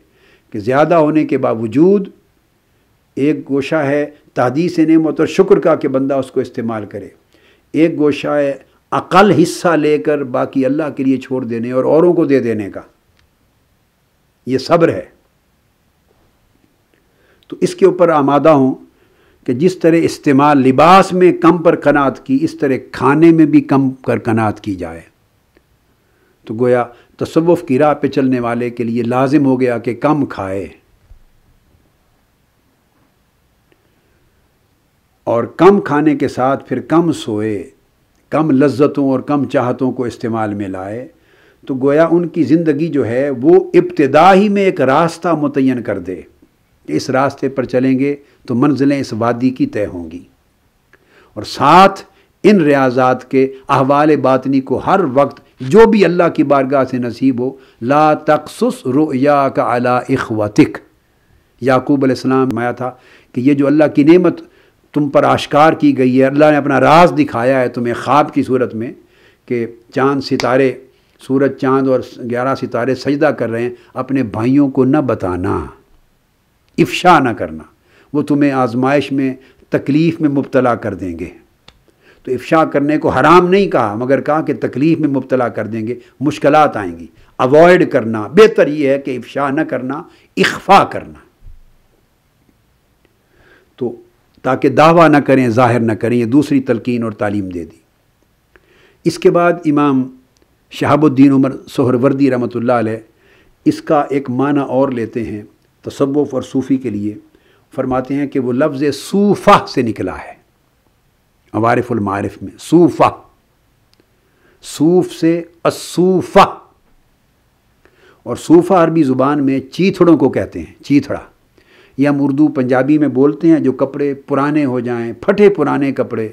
کہ زیادہ ہونے کے باوجود ایک گوشہ ہے تحدیث نعمت اور شکر کا کہ بندہ اس کو استعمال کرے، ایک گوشہ ہے اقل حصہ لے کر باقی اللہ کے لیے چھوڑ دینے اور اوروں کو دے دینے کا، یہ صبر ہے. تو اس کے اوپر آمادہ ہوں کہ جس طرح استعمال لباس میں کم پر قناعت کی، اس طرح کھانے میں بھی کم پر قناعت کی جائے. تو گویا تصوف کی راہ پہ چلنے والے کے لیے لازم ہو گیا کہ کم کھائے اور کم کھانے کے ساتھ پھر کم سوئے، کم لذتوں اور کم چاہتوں کو استعمال میں لائے. تو گویا ان کی زندگی جو ہے وہ ابتدا ہی میں ایک راستہ متعین کر دے کہ اس راستے پر چلیں گے تو منزلیں اس وادی کی طے ہوں گی، اور ساتھ ان ریاضات کے احوال باطنی کو ہر وقت جو بھی اللہ کی بارگاہ سے نصیب ہو، لا تقصص رؤیاک علی اخوتک. یعقوب علیہ السلام میں آیا تھا کہ یہ جو اللہ کی نعمت تم پر آشکار کی گئی ہے، اللہ نے اپنا راز دکھایا ہے تمہیں خواب کی صورت میں کہ چاند ستارے، سورج چاند اور 11 ستارے سجدہ کر رہے ہیں، اپنے بھائیوں کو نہ بتانا، افشا نہ کرنا، وہ تمہیں آزمائش میں تکلیف میں مبتلا کر دیں گے. تو افشا کرنے کو حرام نہیں کہا، مگر کہا کہ تکلیف میں مبتلا کر دیں گے، مشکلات آئیں گی، اوائڈ کرنا. بہتر یہ ہے کہ افشا نہ کرنا، اخفا کرنا، تو تاکہ دعویٰ نہ کریں، ظاہر نہ کریں. یہ دوسری تلقین اور تعلیم دے دی. اس کے بعد امام شہاب الدین عمر سہروردی رحمۃ اللہ علیہ اس کا ایک معنی اور لیتے ہیں تصوف اور صوفی کے لیے. فرماتے ہیں کہ وہ لفظ صوفہ سے نکلا ہے. عوارف المعارف میں صوفہ، صوف سے الصوفہ، اور صوفہ عربی زبان میں چیتھڑوں کو کہتے ہیں. چیتھڑا یہ ہم اردو پنجابی میں بولتے ہیں جو کپڑے پرانے ہو جائیں، پھٹے پرانے کپڑے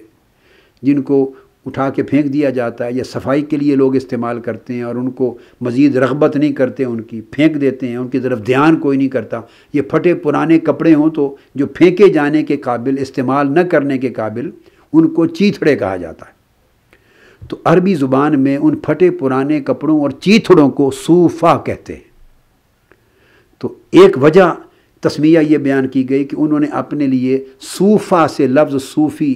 جن کو اٹھا کے پھینک دیا جاتا ہے، یا صفائی کے لیے لوگ استعمال کرتے ہیں اور ان کو مزید رغبت نہیں کرتے، ان کی پھینک دیتے ہیں، ان کی طرف دھیان کوئی نہیں کرتا. یہ پھٹے پرانے کپڑے ہوں تو جو پھینکے جانے کے قابل، استعمال نہ کرنے کے قابل، ان کو چیتھڑے کہا جاتا ہے. تو عربی زبان میں ان پھٹے پرانے کپڑوں اور چیتھڑوں کو صوفہ کہتے ہیں. تو ایک وجہ تسمیہ یہ بیان کی گئی کہ انہوں نے اپنے لیے صوفہ سے لفظ صوفی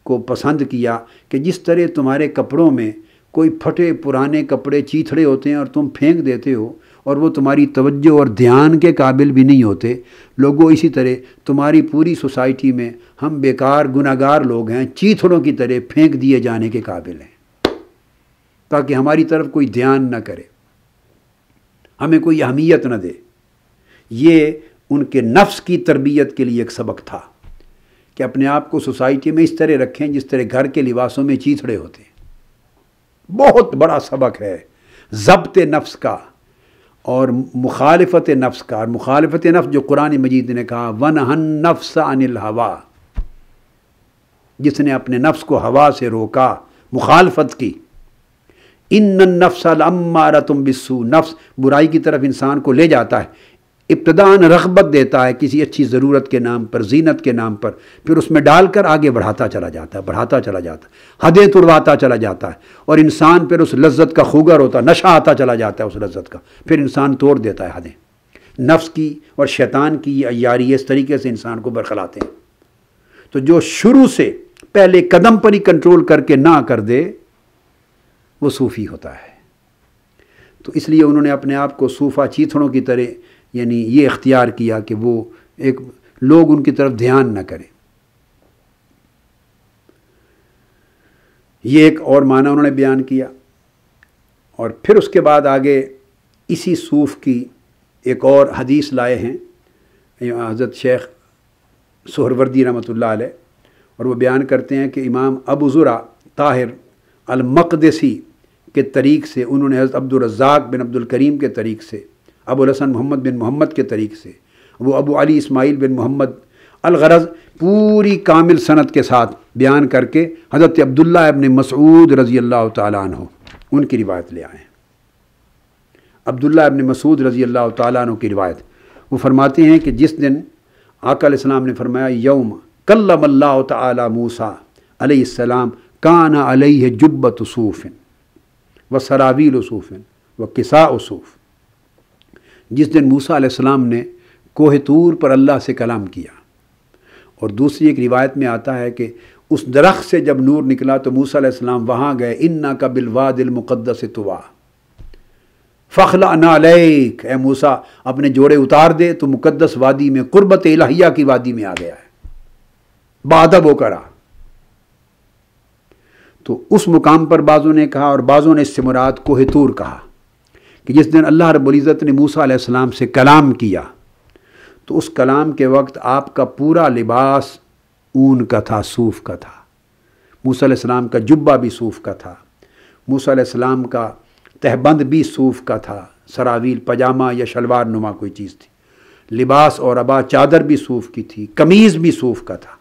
کو پسند کیا کہ جس طرح تمہارے کپڑوں میں کوئی پھٹے پرانے کپڑے چیتھڑے ہوتے ہیں اور تم پھینک دیتے ہو اور وہ تمہاری توجہ اور دھیان کے قابل بھی نہیں ہوتے، لوگوں اسی طرح تمہاری پوری سوسائٹی میں ہم بیکار گناہگار لوگ ہیں، چیتھڑوں کی طرح پھینک دیے جانے کے قابل ہیں، تاکہ ہماری طرف کوئی دھیان نہ کرے، ہمیں کوئی اہمیت نہ دے. یہ ان کے نفس کی تربیت کے لیے ایک سبق تھا کہ اپنے آپ کو سوسائٹی میں اس طرح رکھیں جس طرح گھر کے لباسوں میں چیتھڑے ہوتے ہیں. بہت بڑا سبق ہے ضبط نفس کا اور مخالفت نفس کا. اور مخالفت نفس جو قرآن مجید نے کہا وَنَهَا النَّفْسَ عَنِ الْهَوَىٰ، جس نے اپنے نفس کو ہوا سے روکا، مخالفت کی. إِنَّ النَّفْسَ لَأَمَّارَةٌ بِالسُّوءِ، نفس برائی کی طرف انسان کو لے جاتا ہے، ابتداً رغبت دیتا ہے کسی اچھی ضرورت کے نام پر، زینت کے نام پر، پھر اس میں ڈال کر آگے بڑھاتا چلا جاتا ہے، حدیں توڑواتا چلا جاتا ہے، اور انسان پھر اس لذت کا خوگر ہوتا ہے، نشہ آتا چلا جاتا ہے اس لذت کا، پھر انسان توڑ دیتا ہے حدیں. نفس کی اور شیطان کی یہ عیاری اس طریقے سے انسان کو برخلاتے ہیں. تو جو شروع سے پہلے قدم پر ہی کنٹرول کر کے نہ کر دے وہ صوفی ہوتا ہے. تو اس لیے انہوں نے اپنے آپ کو صوفہ چیتھڑوں کی طرح یعنی یہ اختیار کیا کہ وہ ایک لوگ ان کی طرف دھیان نہ کریں. یہ ایک اور معنی انہوں نے بیان کیا. اور پھر اس کے بعد آگے اسی صوف کی ایک اور حدیث لائے ہیں حضرت شیخ سہروردی رحمۃ اللہ علیہ، اور وہ بیان کرتے ہیں کہ امام ابو زرع طاہر المقدسی کے طریق سے انہوں نے حضرت عبدالرزاق بن عبد الکریم کے طریق سے، ابو الحسن محمد بن محمد کے طریق سے، وہ ابو علی اسماعیل بن محمد الغرض پوری کامل سند کے ساتھ بیان کر کے حضرت عبداللہ ابن مسعود رضی اللہ تعالیٰ عنہ ان کی روایت لے آئے ہیں۔ عبداللہ ابن مسعود رضی اللہ تعالیٰ عنہ کی روایت، وہ فرماتے ہیں کہ جس دن آقا علیہ السلام نے فرمایا یوم کلم اللہ تعالیٰ موسیٰ علیہ السلام کان علیہ جبۃ صوف و سراویل صوف و کساء صوف، جس دن موسیٰ علیہ السلام نے کوہ طور پر اللہ سے کلام کیا، اور دوسری ایک روایت میں آتا ہے کہ اس درخت سے جب نور نکلا تو موسیٰ علیہ السلام وہاں گئے، انک بالواد المقدس طویٰ فخلع نعلیک، اے موسیٰ اپنے جوڑے اتار دے تو مقدس وادی میں قربت الہیہ کی وادی میں آ گیا ہے، بادب ہو کر آ۔ تو اس مقام پر بعضوں نے کہا، اور بعضوں نے اس سے مراد کوہ طور کہا، کہ جس دن اللہ رب العزت نے موسیٰ علیہ السلام سے کلام کیا تو اس کلام کے وقت آپ کا پورا لباس اون کا تھا، صوف کا تھا، موسیٰ علیہ السلام کا جبہ بھی صوف کا تھا، موسیٰ علیہ السلام کا تہبند بھی صوف کا تھا، سراویل پاجامہ یا شلوار نما کوئی چیز تھی، لباس اور ابا چادر بھی صوف کی تھی، قمیض بھی صوف کا تھا،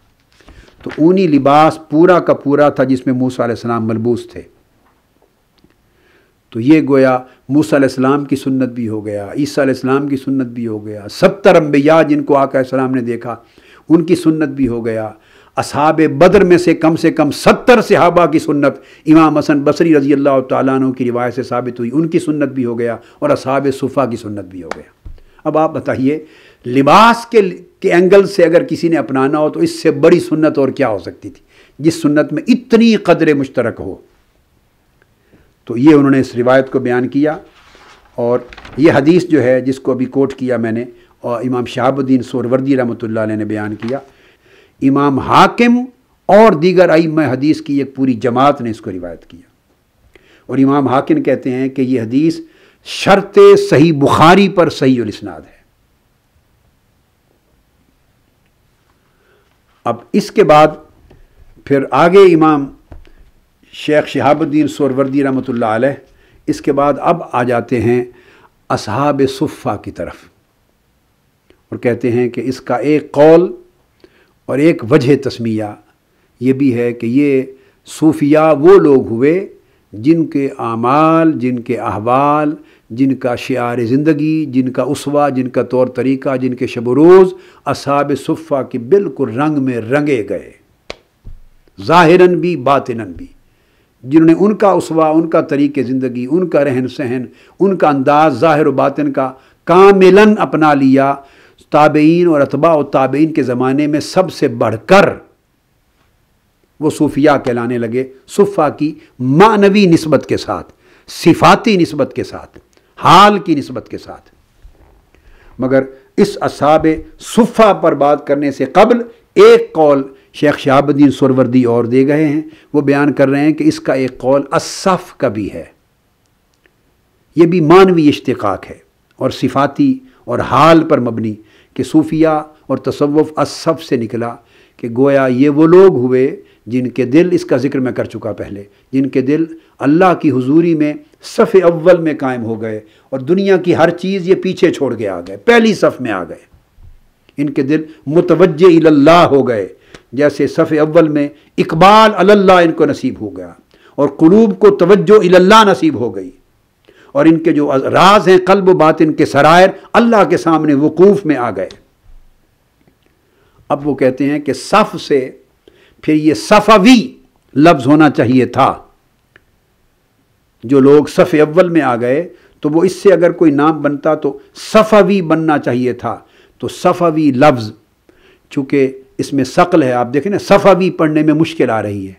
تو اونی لباس پورا کا پورا تھا جس میں موسیٰ علیہ السلام ملبوس تھے۔ تو یہ گویا موسیٰ علیہ السلام کی سنت بھی ہو گیا، عیسیٰ علیہ السلام کی سنت بھی ہو گیا، 70 انبیاء جن کو آقا علیہ السلام نے دیکھا ان کی سنت بھی ہو گیا، اصحاب بدر میں سے کم 70 صحابہ کی سنت امام حسن بصری رضی اللہ تعالیٰ عنہ کی روایت سے ثابت ہوئی، ان کی سنت بھی ہو گیا، اور اصحاب صفہ کی سنت بھی ہو گیا۔ اب آپ بتائیے لباس کے اینگل سے اگر کسی نے اپنانا ہو تو اس سے بڑی سنت اور کیا ہو سکتی تھی، جس سنت میں اتنی قدر مشترک ہو۔ تو یہ انہوں نے اس روایت کو بیان کیا، اور یہ حدیث جو ہے جس کو ابھی کوٹ کیا میں نے، اور امام شہاب الدین سہروردی رحمۃ اللہ علیہ نے بیان کیا، امام حاکم اور دیگر ائمہ حدیث کی ایک پوری جماعت نے اس کو روایت کیا، اور امام حاکم کہتے ہیں کہ یہ حدیث شرط صحیح بخاری پر صحیح الاسناد ہے۔ اب اس کے بعد پھر آگے امام شیخ شہاب الدین سہروردی رحمۃ اللہ علیہ اس کے بعد اب آ جاتے ہیں اصحاب صفہ کی طرف، اور کہتے ہیں کہ اس کا ایک قول اور ایک وجہ تسمیہ یہ بھی ہے کہ یہ صوفیاء وہ لوگ ہوئے جن کے اعمال، جن کے احوال، جن کا شعار زندگی، جن کا اسوہ، جن کا طور طریقہ، جن کے شب و روز اصحاب صفہ کے بالکل رنگ میں رنگے گئے، ظاہراً بھی باطناً بھی، جنہوں نے ان کا اسوہ، ان کا طریق زندگی، ان کا رہن سہن، ان کا انداز ظاہر و باطن کا کاملاً اپنا لیا، تابعین اور اتباع و تابعین کے زمانے میں سب سے بڑھ کر وہ صوفیاء کہلانے لگے، صفہ کی معنوی نسبت کے ساتھ، صفاتی نسبت کے ساتھ، حال کی نسبت کے ساتھ۔ مگر اس اصحاب صفہ پر بات کرنے سے قبل ایک قول شیخ شہاب الدین سہروردی اور دے گئے ہیں، وہ بیان کر رہے ہیں کہ اس کا ایک قول الصف کا بھی ہے، یہ بھی معنوی اشتقاق ہے اور صفاتی اور حال پر مبنی، کہ صوفیہ اور تصوف الصف سے نکلا، کہ گویا یہ وہ لوگ ہوئے جن کے دل، اس کا ذکر میں کر چکا پہلے، جن کے دل اللہ کی حضوری میں صف اول میں قائم ہو گئے، اور دنیا کی ہر چیز یہ پیچھے چھوڑ کے آ گئے، پہلی صف میں آ گئے، ان کے دل متوجہ الی اللہ ہو گئے، جیسے صف اول میں اقبال علی اللہ ان کو نصیب ہو گیا، اور قلوب کو توجہ الی اللہ نصیب ہو گئی، اور ان کے جو راز ہیں قلب و باطن کے سرائر اللہ کے سامنے وقوف میں آ گئے۔ اب وہ کہتے ہیں کہ صف سے پھر یہ صفوی لفظ ہونا چاہیے تھا، جو لوگ صف اول میں آ گئے تو وہ اس سے اگر کوئی نام بنتا تو صفوی بننا چاہیے تھا، تو صفوی لفظ چونکہ اس میں ثقل ہے، آپ دیکھیں نا صفوی پڑھنے میں مشکل آ رہی ہے،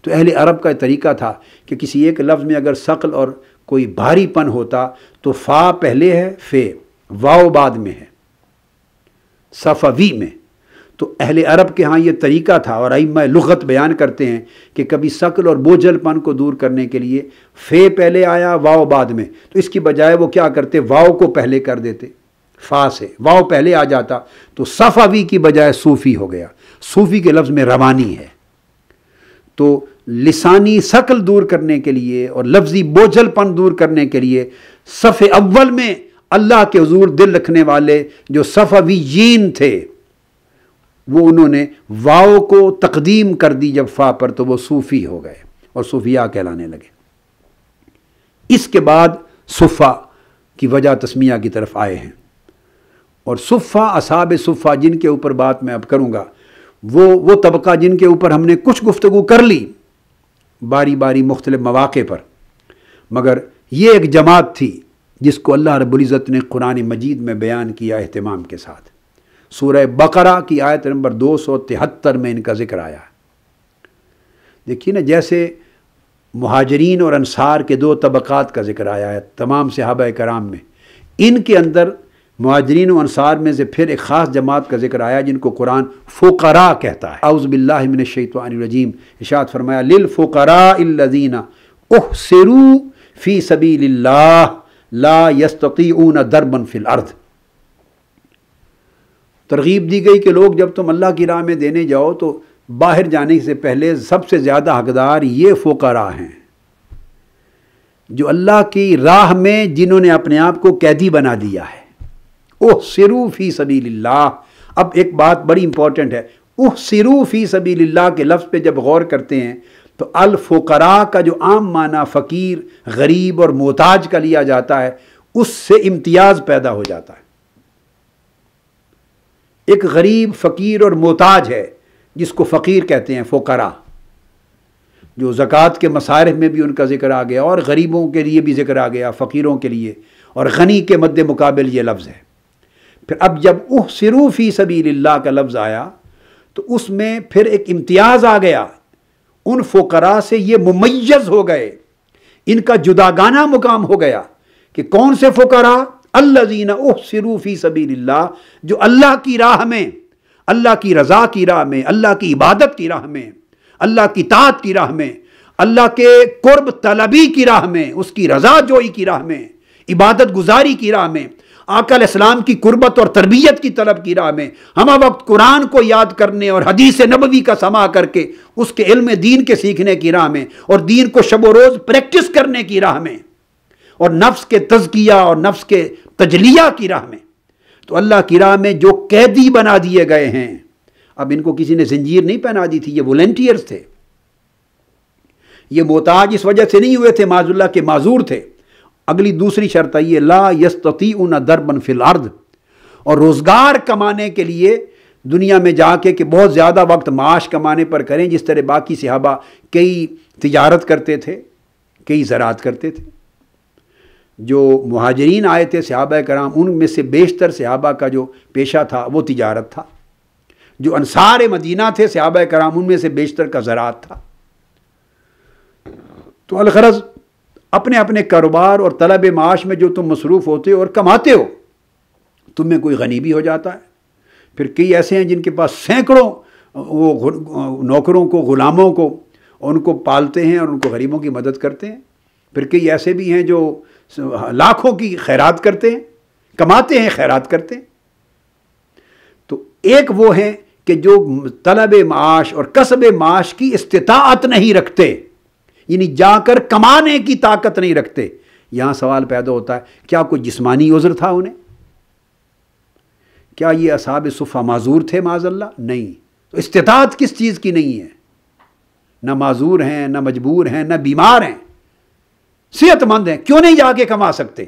تو اہل عرب کا طریقہ تھا کہ کسی ایک لفظ میں اگر ثقل اور کوئی بھاری پن ہوتا تو فا پہلے ہے، فے واو بعد میں ہے، صفوی میں، تو اہل عرب کے ہاں یہ طریقہ تھا، اور ائمہ لغت بیان کرتے ہیں کہ کبھی ثقل اور بوجھل پن کو دور کرنے کے لیے فے پہلے آیا واو بعد میں، تو اس کی بجائے وہ کیا کرتے، واو کو پہلے کر دیتے، فا سے واو پہلے آ جاتا تو صفوی کی بجائے صوفی ہو گیا۔ صوفی کے لفظ میں روانی ہے۔ تو لسانی ثقل دور کرنے کے لیے اور لفظی بوجھل پن دور کرنے کے لیے صف اول میں اللہ کے حضور دل رکھنے والے جو صفویین تھے، وہ انہوں نے واو کو تقدیم کر دی جب فا پر، تو وہ صوفی ہو گئے اور صوفیاء کہلانے لگے۔ اس کے بعد صفہ کی وجہ تسمیہ کی طرف آئے ہیں، اور صفہ اصحاب صفہ جن کے اوپر بات میں اب کروں گا، وہ طبقہ جن کے اوپر ہم نے کچھ گفتگو کر لی باری باری مختلف مواقع پر، مگر یہ ایک جماعت تھی جس کو اللہ رب العزت نے قرآن مجید میں بیان کیا اہتمام کے ساتھ۔ سورہ بقرہ کی آیت نمبر 273 میں ان کا ذکر آیا۔ دیکھیے نا، جیسے مہاجرین اور انصار کے دو طبقات کا ذکر آیا ہے تمام صحابہ کرام میں، ان کے اندر مہاجرین و انصار میں سے پھر ایک خاص جماعت کا ذکر آیا جن کو قرآن فقراء کہتا ہے۔ اعوذ باللہ من الشیطان الرجیم، ارشاد فرمایا للفقراء الذین احصروا فی سبیل اللہ لا یستطیعون ضربا فی الارض۔ ترغیب دی گئی کہ لوگ جب تم اللہ کی راہ میں دینے جاؤ تو باہر جانے سے پہلے سب سے زیادہ حقدار یہ فقراء ہیں جو اللہ کی راہ میں جنہوں نے اپنے آپ کو قیدی بنا دیا ہے۔ احصروا فی سبیل اللہ۔ اب ایک بات بڑی امپورٹنٹ ہے، احصروا فی سبیل اللہ کے لفظ پہ جب غور کرتے ہیں تو الفقراء کا جو عام معنی فقیر، غریب اور محتاج کا لیا جاتا ہے، اس سے امتیاز پیدا ہو جاتا ہے۔ ایک غریب، فقیر اور محتاج ہے جس کو فقیر کہتے ہیں، فقراء، جو زکوٰۃ کے مصارف میں بھی ان کا ذکر آ گیا اور غریبوں کے لیے بھی ذکر آ گیا، فقیروں کے لیے، اور غنی کے مد مقابل یہ لفظ ہے۔ پھر اب جب احصروا فی سبیل اللہ کا لفظ آیا تو اس میں پھر ایک امتیاز آ گیا، ان فقراء سے یہ ممیز ہو گئے، ان کا جداگانہ مقام ہو گیا کہ کون سے فقراء؟ الذین احصروا فی سبیل اللہ، جو اللہ کی راہ میں، اللہ کی رضا کی راہ میں، اللہ کی عبادت کی راہ میں، اللہ کی طاعت کی راہ میں، اللہ کے قرب طلبی کی راہ میں، اس کی رضا جوئی کی راہ میں، عبادت گزاری کی راہ میں، آقا علیہ السلام کی قربت اور تربیت کی طلب کی راہ میں، ہمہ وقت قرآن کو یاد کرنے اور حدیث نبوی کا سماع کر کے اس کے علم دین کے سیکھنے کی راہ میں، اور دین کو شب و روز پریکٹس کرنے کی راہ میں، اور نفس کے تزکیہ اور نفس کے تجلیہ کی راہ میں، تو اللہ کی راہ میں جو قیدی بنا دیے گئے ہیں۔ اب ان کو کسی نے زنجیر نہیں پہنا دی تھی، یہ والنٹیئرز تھے، یہ محتاج اس وجہ سے نہیں ہوئے تھے معاذ اللہ کے معذور تھے۔ اگلی دوسری شرط ہے لا یستطیعون ضربا فی الارض، اور روزگار کمانے کے لیے دنیا میں جا کے کہ بہت زیادہ وقت معاش کمانے پر کریں، جس طرح باقی صحابہ کئی تجارت کرتے تھے، کئی زراعت کرتے تھے۔ جو مہاجرین آئے تھے صحابہ کرام، ان میں سے بیشتر صحابہ کا جو پیشہ تھا وہ تجارت تھا۔ جو انصار مدینہ تھے صحابہ کرام، ان میں سے بیشتر کا زراعت تھا۔ تو الغرض اپنے اپنے کاروبار اور طلب معاش میں جو تم مصروف ہوتے ہو اور کماتے ہو، تم میں کوئی غنی بھی ہو جاتا ہے۔ پھر کئی ایسے ہیں جن کے پاس سینکڑوں وہ نوکروں کو، غلاموں کو، ان کو پالتے ہیں اور ان کو غریبوں کی مدد کرتے ہیں۔ پھر کئی ایسے بھی ہیں جو لاکھوں کی خیرات کرتے ہیں، کماتے ہیں، خیرات کرتے ہیں۔ تو ایک وہ ہیں کہ جو طلب معاش اور کسب معاش کی استطاعت نہیں رکھتے، یعنی جا کر کمانے کی طاقت نہیں رکھتے۔ یہاں سوال پیدا ہوتا ہے، کیا کوئی جسمانی عذر تھا انہیں؟ کیا یہ اصحاب صفہ معذور تھے معاذ اللہ؟ نہیں۔ تو استطاعت کس چیز کی نہیں ہے؟ نہ معذور ہیں، نہ مجبور ہیں، نہ بیمار ہیں، صحت مند ہیں، کیوں نہیں جا کے کما سکتے؟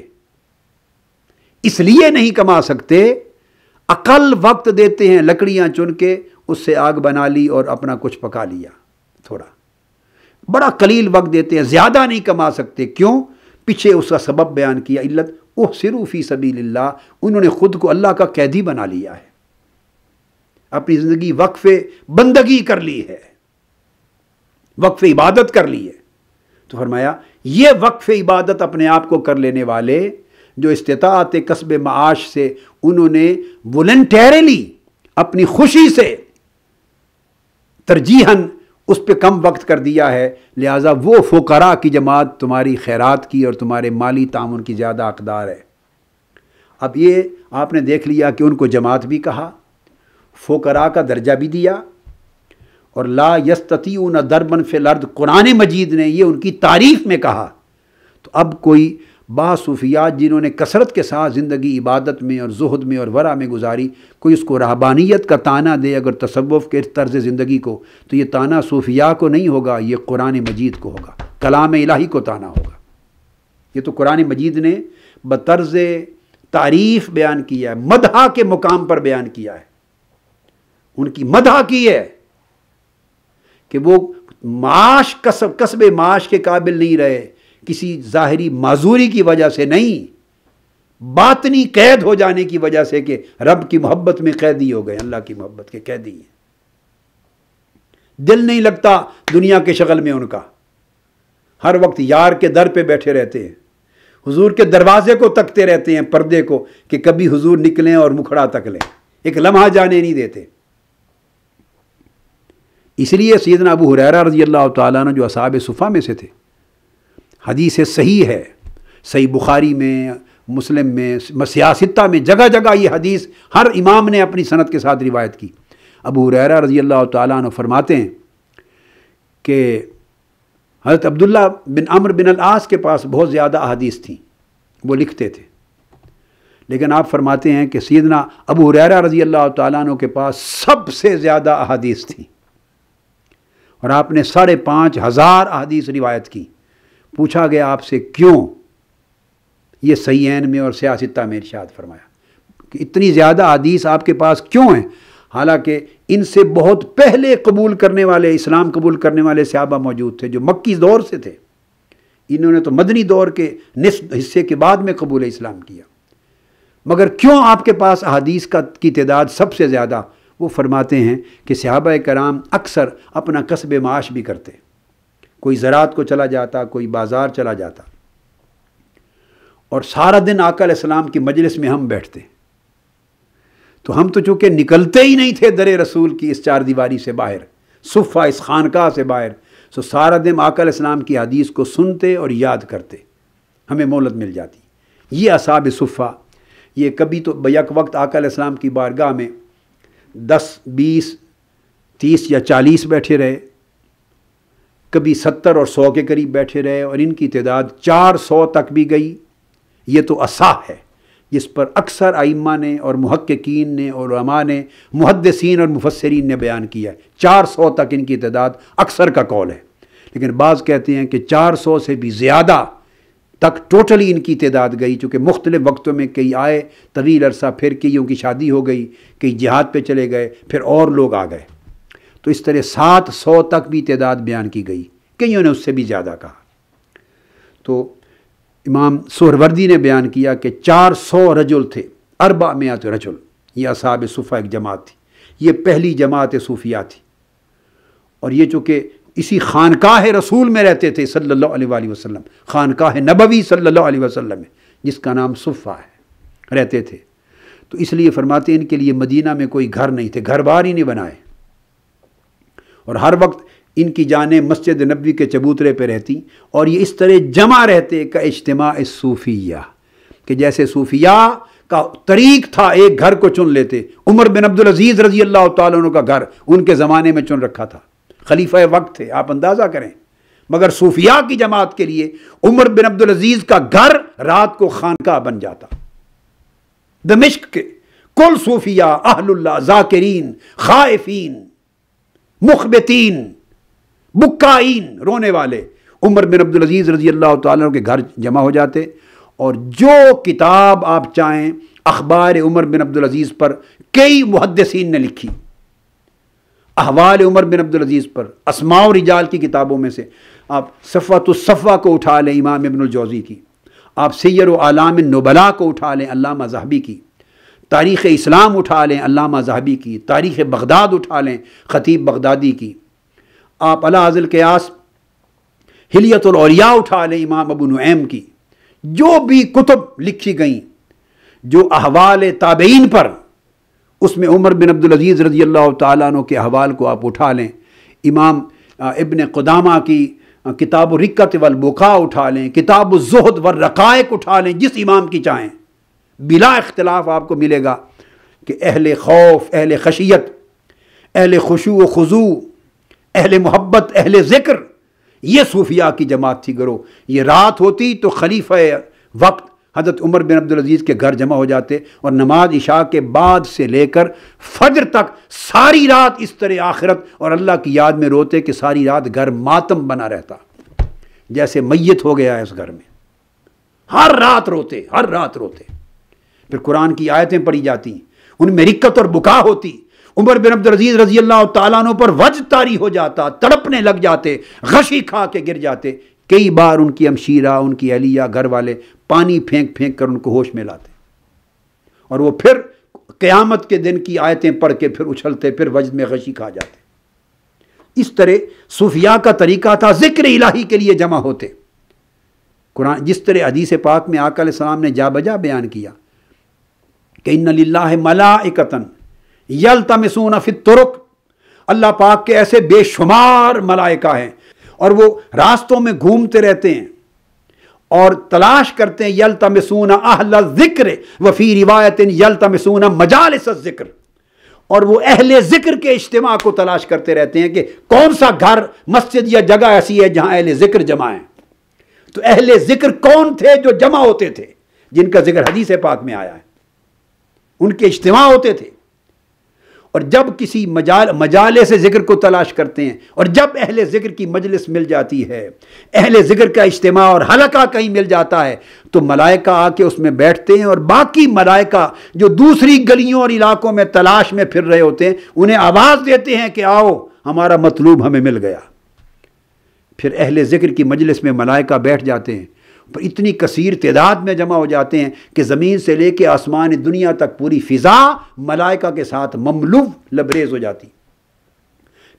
اس لیے نہیں کما سکتے، عقل وقت دیتے ہیں، لکڑیاں چن کے اس سے آگ بنا لی اور اپنا کچھ پکا لیا، تھوڑا بڑا قلیل وقت دیتے ہیں، زیادہ نہیں کما سکتے۔ کیوں؟ پیچھے اس کا سبب بیان کیا، علت احصروا فی سبیل اللہ، انہوں نے خود کو اللہ کا قیدی بنا لیا ہے، اپنی زندگی وقف بندگی کر لی ہے، وقف عبادت کر لی ہے۔ تو فرمایا یہ وقف عبادت اپنے آپ کو کر لینے والے جو استطاعت کسب معاش سے انہوں نے والنٹیرلی اپنی خوشی سے ترجیحاً اس پہ کم وقت کر دیا ہے، لہٰذا وہ فقراء کی جماعت تمہاری خیرات کی اور تمہارے مالی تعاون کی زیادہ حقدار ہے۔ اب یہ آپ نے دیکھ لیا کہ ان کو جماعت بھی کہا، فقراء کا درجہ بھی دیا، اور لا یستطیعون ضربا فی الارض قرآن مجید نے یہ ان کی تعریف میں کہا۔ تو اب کوئی بعض صوفیات جنہوں نے کثرت کے ساتھ زندگی عبادت میں اور زہد میں اور ورع میں گزاری، کوئی اس کو رہبانیت کا تانا دے اگر تصوف کے طرز زندگی کو، تو یہ تانا صوفیاء کو نہیں ہوگا، یہ قرآن مجید کو ہوگا، کلام الہی کو تانا ہوگا۔ یہ تو قرآن مجید نے بطرز تعریف بیان کیا ہے، مدح کے مقام پر بیان کیا ہے، ان کی مدح کی ہے کہ وہ معاش کسب معاش کے قابل نہیں رہے، کسی ظاہری معذوری کی وجہ سے نہیں، باطنی قید ہو جانے کی وجہ سے کہ رب کی محبت میں قیدی ہو گئے، اللہ کی محبت کے قیدی ہیں، دل نہیں لگتا دنیا کے شغل میں ان کا، ہر وقت یار کے در پہ بیٹھے رہتے ہیں، حضور کے دروازے کو تکتے رہتے ہیں، پردے کو، کہ کبھی حضور نکلیں اور مکھڑا تک لیں، ایک لمحہ جانے نہیں دیتے۔ اس لیے سیدنا ابو ہریرہ رضی اللہ تعالیٰ عنہ جو اصحاب صفہ میں سے تھے، حدیث صحیح ہے، صحیح بخاری میں، مسلم میں، سیاستہ میں، جگہ جگہ یہ حدیث ہر امام نے اپنی سند کے ساتھ روایت کی۔ ابو ہریرہ رضی اللہ تعالیٰ عنہ فرماتے ہیں کہ حضرت عبداللہ بن عمرو بن العاص کے پاس بہت زیادہ احادیث تھیں، وہ لکھتے تھے، لیکن آپ فرماتے ہیں کہ سیدنا ابو ہریرہ رضی اللہ تعالیٰ عنہ کے پاس سب سے زیادہ احادیث تھیں، اور آپ نے 5,500 احادیث روایت کی۔ پوچھا گیا آپ سے کیوں؟ یہ صحیحین میں اور سیاستہ میں ارشاد فرمایا کہ اتنی زیادہ احادیث آپ کے پاس کیوں ہیں، حالانکہ ان سے بہت پہلے قبول کرنے والے، اسلام قبول کرنے والے صحابہ موجود تھے جو مکی دور سے تھے، انہوں نے تو مدنی دور کے نصف حصے کے بعد میں قبول اسلام کیا، مگر کیوں آپ کے پاس احادیث کی تعداد سب سے زیادہ؟ وہ فرماتے ہیں کہ صحابہ کرام اکثر اپنا کسب معاش بھی کرتے، کوئی زراعت کو چلا جاتا، کوئی بازار چلا جاتا، اور سارا دن آقا علیہ السلام کی مجلس میں ہم بیٹھتے، تو ہم تو چونکہ نکلتے ہی نہیں تھے در رسول کی اس چار دیواری سے باہر، صفہ اس خانقاہ سے باہر، سو سارا دن آقا علیہ السلام کی حدیث کو سنتے اور یاد کرتے، ہمیں مہلت مل جاتی۔ یہ اصحاب صفہ، یہ کبھی تو بیک وقت آقا علیہ السلام کی بارگاہ میں 10 20 30 یا 40 بیٹھے رہے، کبھی 70 اور 100 کے قریب بیٹھے رہے، اور ان کی تعداد 400 تک بھی گئی۔ یہ تو اصح ہے جس پر اکثر ائمہ نے اور محققین نے اور علماء نے، محدثین اور مفسرین نے بیان کیا ہے، 400 تک ان کی تعداد اکثر کا قول ہے، لیکن بعض کہتے ہیں کہ 400 سے بھی زیادہ تک ٹوٹلی ان کی تعداد گئی، چونکہ مختلف وقتوں میں کئی آئے، طویل عرصہ، پھر کئیوں کی شادی ہو گئی، کئی جہاد پہ چلے گئے، پھر اور لوگ آ گئے، تو اس طرح 700 تک بھی تعداد بیان کی گئی، کئیوں نے اس سے بھی زیادہ کہا۔ تو امام سہروردی نے بیان کیا کہ 400 رجل تھے، 400 رجل، یہ اصحاب صفہ ایک جماعت تھی، یہ پہلی جماعت صوفیہ تھی، اور یہ چونکہ اسی خانقاہ رسول میں رہتے تھے صلی اللہ علیہ وآلہ وسلم، خانقاہ نبوی صلی اللہ علیہ وسلم میں، جس کا نام صفہ ہے، رہتے تھے، تو اس لیے فرماتے ہیں ان کے لیے مدینہ میں کوئی گھر نہیں تھے، گھر بار ہی نہیں بنائے، اور ہر وقت ان کی جانیں مسجد نبوی کے چبوترے پہ رہتی، اور یہ اس طرح جمع رہتے کا اجتماع صوفیہ، کہ جیسے صوفیہ کا طریق تھا ایک گھر کو چن لیتے، عمر بن عبدالعزیز رضی اللہ تعالیٰ عنہ کا گھر ان کے زمانے میں چن رکھا تھا، خلیفہ وقت تھے، آپ اندازہ کریں، مگر صوفیاء کی جماعت کے لیے عمر بن عبدالعزیز کا گھر رات کو خانقاہ بن جاتا۔ دمشق کے کل صوفیاء اہل اللہ، ذاکرین، خائفین، مخبتین، بکائین، رونے والے، عمر بن عبدالعزیز رضی اللہ تعالیٰ عنہ کے گھر جمع ہو جاتے، اور جو کتاب آپ چاہیں اخبار عمر بن عبدالعزیز پر کئی محدثین نے لکھی، احوال عمر بن عبدالعزیز پر، اسماء و رجال کی کتابوں میں سے آپ صفوۃ الصفوہ کو اٹھا لیں امام ابن الجوزی کی، آپ سیر و اعلام النبلاء کو اٹھا لیں علامہ ذہبی کی، تاریخ اسلام اٹھا لیں علامہ ذہبی کی، تاریخ بغداد اٹھا لیں خطیب بغدادی کی، آپ علی القیاس حلیۃ الاولیاء اٹھا لیں امام ابو نعیم کی، جو بھی کتب لکھی گئیں جو احوال تابعین پر، اس میں عمر بن عبدالعزیز رضی اللہ تعالیٰ عنہ کے احوال کو آپ اٹھا لیں، امام ابن قدامہ کی کتاب الرقۃ والبکاء اٹھا لیں، کتاب الزہد والرقائق اٹھا لیں، جس امام کی چاہیں، بلا اختلاف آپ کو ملے گا کہ اہل خوف، اہل خشیت، اہل خشوع و خضوع، اہل محبت، اہل ذکر، یہ صوفیاء کی جماعت تھی گرو۔ یہ رات ہوتی تو خلیفہ وقت حضرت عمر بن عبدالعزیز کے گھر جمع ہو جاتے اور نماز عشاء کے بعد سے لے کر فجر تک ساری رات اس طرح آخرت اور اللہ کی یاد میں روتے کہ ساری رات گھر ماتم بنا رہتا، جیسے میت ہو گیا ہے اس گھر میں۔ ہر رات روتے، ہر رات روتے۔ پھر قرآن کی آیتیں پڑھی جاتی، ان میں رقت اور بکا ہوتی۔ عمر بن عبدالعزیز رضی اللہ تعالیٰ عنہ پر وجد طاری ہو جاتا، تڑپنے لگ جاتے، غشی کھا کے گر جاتے۔ کئی بار ان کی ہمشیرہ، ان کی اہلیہ، گھر والے پانی پھینک پھینک کر ان کو ہوش میں لاتے، اور وہ پھر قیامت کے دن کی آیتیں پڑھ کے پھر اچھلتے، پھر وجد میں غشی کھا جاتے۔ اس طرح صوفیاء کا طریقہ تھا، ذکر الہی کے لیے جمع ہوتے۔ قرآن جس طرح حدیث پاک میں آقا علیہ السلام نے جا بجا بیان کیا کہ ان للہ ملائکۃ یلتمسون فی الطرق، اللہ پاک کے ایسے بے شمار ملائکہ ہیں اور وہ راستوں میں گھومتے رہتے ہیں اور تلاش کرتے ہیں، یلتمسون اہل الذکر وفی روایت یلتمسون مجالس الذکر، اور وہ اہل ذکر کے اجتماع کو تلاش کرتے رہتے ہیں کہ کون سا گھر، مسجد یا جگہ ایسی ہے جہاں اہل ذکر جمع ہیں۔ تو اہل ذکر کون تھے جو جمع ہوتے تھے، جن کا ذکر حدیث پاک میں آیا ہے، ان کے اجتماع ہوتے تھے۔ اور جب کسی مجالس ذکر کو تلاش کرتے ہیں اور جب اہل ذکر کی مجلس مل جاتی ہے، اہل ذکر کا اجتماع اور حلقہ کہیں مل جاتا ہے، تو ملائکہ آ کے اس میں بیٹھتے ہیں، اور باقی ملائکہ جو دوسری گلیوں اور علاقوں میں تلاش میں پھر رہے ہوتے ہیں انہیں آواز دیتے ہیں کہ آؤ، ہمارا مطلوب ہمیں مل گیا۔ پھر اہل ذکر کی مجلس میں ملائکہ بیٹھ جاتے ہیں، پر اتنی کثیر تعداد میں جمع ہو جاتے ہیں کہ زمین سے لے کے آسمان دنیا تک پوری فضا ملائکہ کے ساتھ مملو لبریز ہو جاتی۔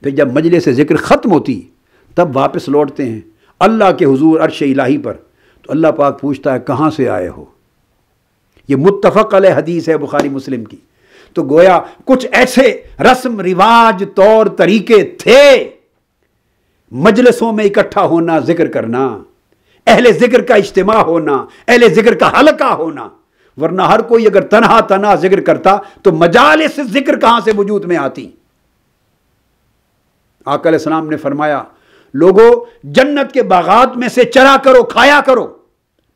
پھر جب مجلس ذکر ختم ہوتی تب واپس لوٹتے ہیں اللہ کے حضور عرش الہی پر، تو اللہ پاک پوچھتا ہے کہاں سے آئے ہو؟ یہ متفق علیہ حدیث ہے بخاری مسلم کی۔ تو گویا کچھ ایسے رسم رواج، طور طریقے تھے، مجلسوں میں اکٹھا ہونا، ذکر کرنا، اہل ذکر کا اجتماع ہونا، اہل ذکر کا حلقہ ہونا، ورنہ ہر کوئی اگر تنہا ذکر کرتا تو مجالس ذکر کہاں سے وجود میں آتی۔ آقا علیہ السلام نے فرمایا لوگو جنت کے باغات میں سے چرا کرو، کھایا کرو،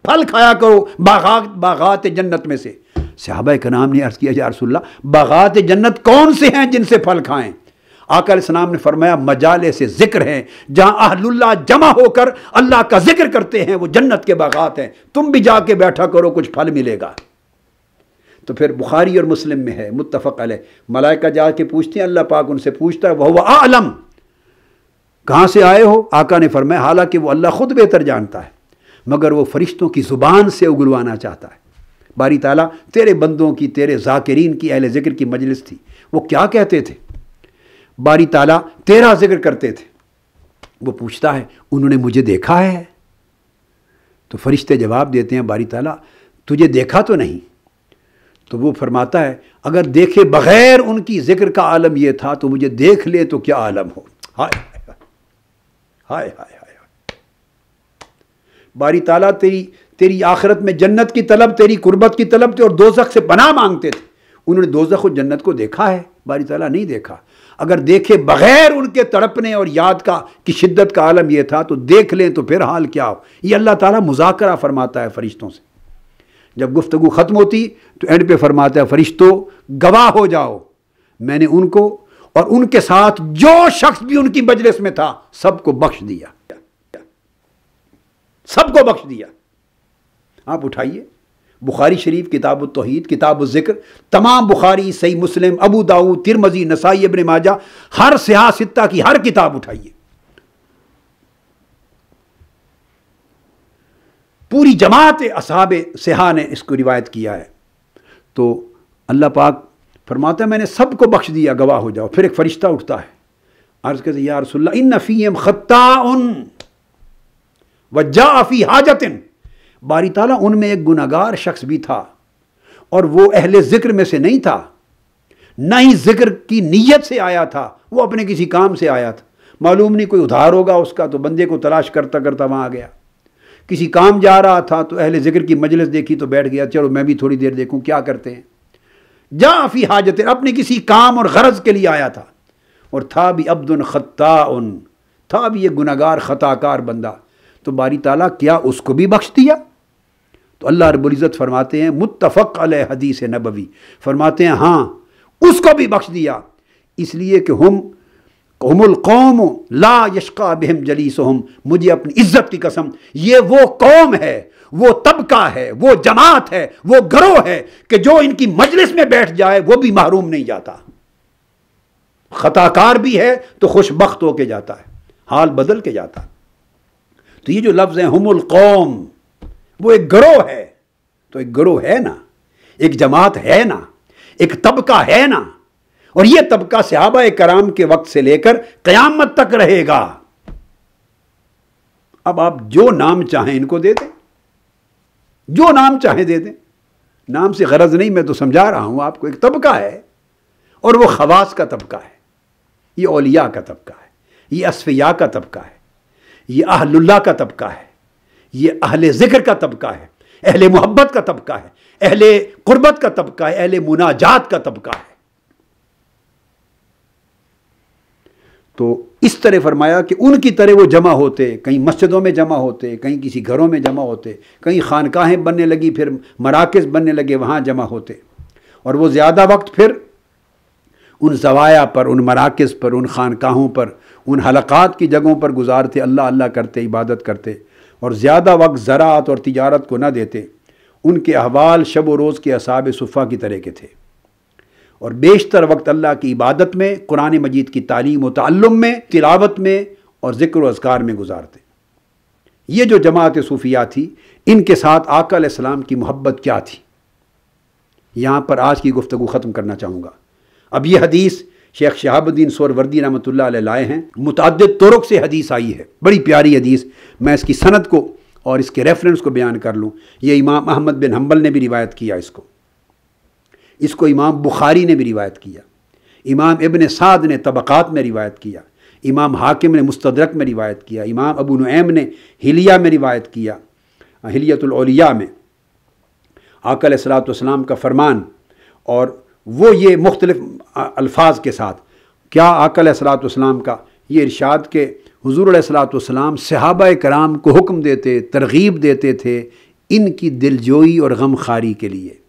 پھل کھایا کرو، باغات جنت میں سے۔ صحابہ کرام نے عرض کیا یا رسول اللہ باغات جنت کون سے ہیں جن سے پھل کھائیں؟ آقا علیہ السلام نے فرمایا مجالس ذکر ہیں، جہاں اہل اللہ جمع ہو کر اللہ کا ذکر کرتے ہیں، وہ جنت کے باغات ہیں، تم بھی جا کے بیٹھا کرو، کچھ پھل ملے گا۔ تو پھر بخاری اور مسلم میں ہے متفق علیہ، ملائکہ جا کے پوچھتے ہیں، اللہ پاک ان سے پوچھتا ہے وَهُوَ أَعْلَمُ، کہاں سے آئے ہو؟ آقا نے فرمایا حالانکہ وہ اللہ خود بہتر جانتا ہے، مگر وہ فرشتوں کی زبان سے اگلوانا چاہتا ہے۔ باری تعالیٰ تیرے بندوں کی، تیرے ذاکرین کی، اہل ذکر کی مجلس تھی، وہ کیا کہتے تھے؟ باری تعالیٰ تیرا ذکر کرتے تھے۔ وہ پوچھتا ہے انہوں نے مجھے دیکھا ہے؟ تو فرشتے جواب دیتے ہیں باری تعالیٰ تجھے دیکھا تو نہیں۔ تو وہ فرماتا ہے اگر دیکھے بغیر ان کی ذکر کا عالم یہ تھا تو مجھے دیکھ لے تو کیا عالم ہو۔ ہائے ہائے ہائے ہائے، باری تعالیٰ تیری آخرت میں جنت کی طلب، تیری قربت کی طلب تھی، اور دوزخ سے پناہ مانگتے تھے۔ انہوں نے دوزخ و جنت کو دیکھا ہے؟ باری تعالیٰ نہیں دیکھا۔ اگر دیکھے بغیر ان کے تڑپنے اور یاد کی شدت کا عالم یہ تھا تو دیکھ لیں تو پھر حال کیا ہو۔ یہ اللہ تعالیٰ مذاکرہ فرماتا ہے فرشتوں سے۔ جب گفتگو ختم ہوتی تو اینڈ پہ فرماتا ہے فرشتوں گواہ ہو جاؤ، میں نے ان کو اور ان کے ساتھ جو شخص بھی ان کی مجلس میں تھا سب کو بخش دیا، سب کو بخش دیا۔ آپ اٹھائیے بخاری شریف کتاب التوحید، کتاب الذکر، تمام بخاری، صحیح مسلم، ابو داؤد، ترمذی، نسائی، ابن ماجہ، ہر صحاح ستہ کی ہر کتاب اٹھائیے، پوری جماعت اصحاب صحاح نے اس کو روایت کیا ہے۔ تو اللہ پاک فرماتا ہے میں نے سب کو بخش دیا، گواہ ہو جاؤ۔ پھر ایک فرشتہ اٹھتا ہے، عرض کرتے یا رسول اللہ ان فیہم خطاء وجاء فی حاجۃ، باری تعالیٰ ان میں ایک گناہگار شخص بھی تھا اور وہ اہل ذکر میں سے نہیں تھا، نہ ہی ذکر کی نیت سے آیا تھا، وہ اپنے کسی کام سے آیا تھا، معلوم نہیں کوئی ادھار ہوگا اس کا، تو بندے کو تلاش کرتا کرتا وہاں آ گیا۔ کسی کام جا رہا تھا تو اہل ذکر کی مجلس دیکھی تو بیٹھ گیا، چلو میں بھی تھوڑی دیر دیکھوں کیا کرتے ہیں۔ جا فی حاجت، اپنے کسی کام اور غرض کے لیے آیا تھا، اور تھا بھی عبد خطاء، تھا بھی یہ گناہگار خطا کار بندہ، تو باری تعالیٰ کیا اس کو بھی بخش دیا؟ تو اللہ رب العزت فرماتے ہیں، متفق علیہ حدیث نبوی، فرماتے ہیں ہاں اس کو بھی بخش دیا، اس لیے کہ ہم القوم لا یشقا بہم جلیسہم، مجھے اپنی عزت کی قسم یہ وہ قوم ہے، وہ طبقہ ہے، وہ جماعت ہے، وہ گروہ ہے کہ جو ان کی مجلس میں بیٹھ جائے وہ بھی محروم نہیں جاتا، خطا کار بھی ہے تو خوش بخت ہو کے جاتا ہے، حال بدل کے جاتا ہے۔ تو یہ جو لفظ ہیں ہم القوم، وہ ایک گروہ ہے، تو ایک گروہ ہے نا، ایک جماعت ہے نا، ایک طبقہ ہے نا، اور یہ طبقہ صحابہ کرام کے وقت سے لے کر قیامت تک رہے گا۔ اب آپ جو نام چاہیں ان کو دے دیں، جو نام چاہیں دے دیں، نام سے غرض نہیں، میں تو سمجھا رہا ہوں آپ کو، ایک طبقہ ہے، اور وہ خواص کا طبقہ ہے، یہ اولیاء کا طبقہ ہے، یہ اصفیاء کا طبقہ ہے، یہ اہل اللہ کا طبقہ ہے، یہ اہل ذکر کا طبقہ ہے، اہل محبت کا طبقہ ہے، اہل قربت کا طبقہ ہے، اہل مناجات کا طبقہ ہے۔ تو اس طرح فرمایا کہ ان کی طرح وہ جمع ہوتے، کہیں مسجدوں میں جمع ہوتے، کہیں کسی گھروں میں جمع ہوتے، کہیں خانقاہیں بننے لگی، پھر مراکز بننے لگے، وہاں جمع ہوتے، اور وہ زیادہ وقت پھر ان زوایا پر، ان مراکز پر، ان خانقاہوں پر، ان حلقات کی جگہوں پر گزارتے، اللہ اللہ کرتے، عبادت کرتے، اور زیادہ وقت زراعت اور تجارت کو نہ دیتے۔ ان کے احوال شب و روز کے اصحاب صفہ کی طرح کے تھے، اور بیشتر وقت اللہ کی عبادت میں، قرآن مجید کی تعلیم و تعلم میں، تلاوت میں اور ذکر و اذکار میں گزارتے۔ یہ جو جماعت صوفیہ تھی، ان کے ساتھ آقا علیہ السلام کی محبت کیا تھی، یہاں پر آج کی گفتگو ختم کرنا چاہوں گا۔ اب یہ حدیث شیخ شہاب الدین سہروردی رحمۃ اللہ علیہ لائے ہیں، متعدد طرق سے حدیث آئی ہے، بڑی پیاری حدیث، میں اس کی سند کو اور اس کے ریفرنس کو بیان کر لوں۔ یہ امام احمد بن حنبل نے بھی روایت کیا، اس کو امام بخاری نے بھی روایت کیا، امام ابن سعد نے طبقات میں روایت کیا، امام حاکم نے مستدرک میں روایت کیا، امام ابو نعیم نے حلیہ میں روایت کیا، حلیۃ الاولیاء میں، آقا علیہ الصلوۃ والسلام کا فرمان، اور وہ یہ مختلف الفاظ کے ساتھ کیا آقا علیہ الصلوۃ والسلام کا یہ ارشاد کہ حضور علیہ الصلوۃ والسلام صحابہ کرام کو حکم دیتے، ترغیب دیتے تھے ان کی دلجوئی اور غم خاری کے لیے،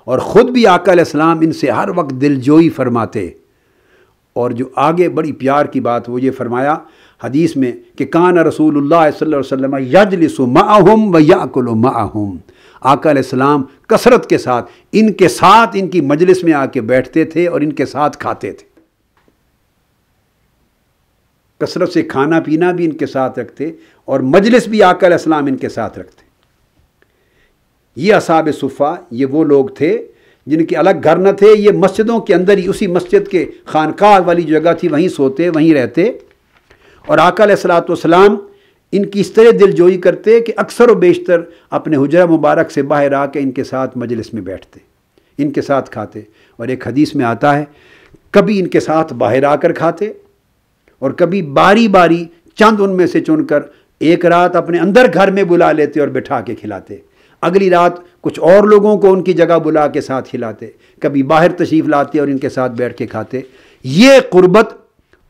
اور خود بھی آقا علیہ السلام ان سے ہر وقت دلجوئی فرماتے۔ اور جو آگے بڑی پیار کی بات وہ یہ فرمایا حدیث میں کہ کان رسول اللہ صلی اللہ علیہ وسلم یجلس معہم و یاکل معہم، آقا علیہ السلام کثرت کے ساتھ ان کی مجلس میں آ کے بیٹھتے تھے اور ان کے ساتھ کھاتے تھے، کثرت سے کھانا پینا بھی ان کے ساتھ رکھتے اور مجلس بھی آقا علیہ السلام ان کے ساتھ رکھتے۔ یہ اصحاب صفہ، یہ وہ لوگ تھے جن کے الگ گھر نہ تھے، یہ مسجدوں کے اندر ہی، اسی مسجد کے خانقاہ والی جگہ تھی، وہیں سوتے، وہیں رہتے، اور آقا علیہ الصلوۃ والسلام ان کی اس طرح دل جوئی کرتے کہ اکثر و بیشتر اپنے حجرہ مبارک سے باہر آ کے ان کے ساتھ مجلس میں بیٹھتے، ان کے ساتھ کھاتے، اور ایک حدیث میں آتا ہے کبھی ان کے ساتھ باہر آ کر کھاتے، اور کبھی باری باری چند ان میں سے چن کر ایک رات اپنے اندر گھر میں بلا لیتے اور بٹھا کے کھلاتے، اگلی رات کچھ اور لوگوں کو ان کی جگہ بلا کے ساتھ کھلاتے، کبھی باہر تشریف لاتے اور ان کے ساتھ بیٹھ کے کھاتے۔ یہ قربت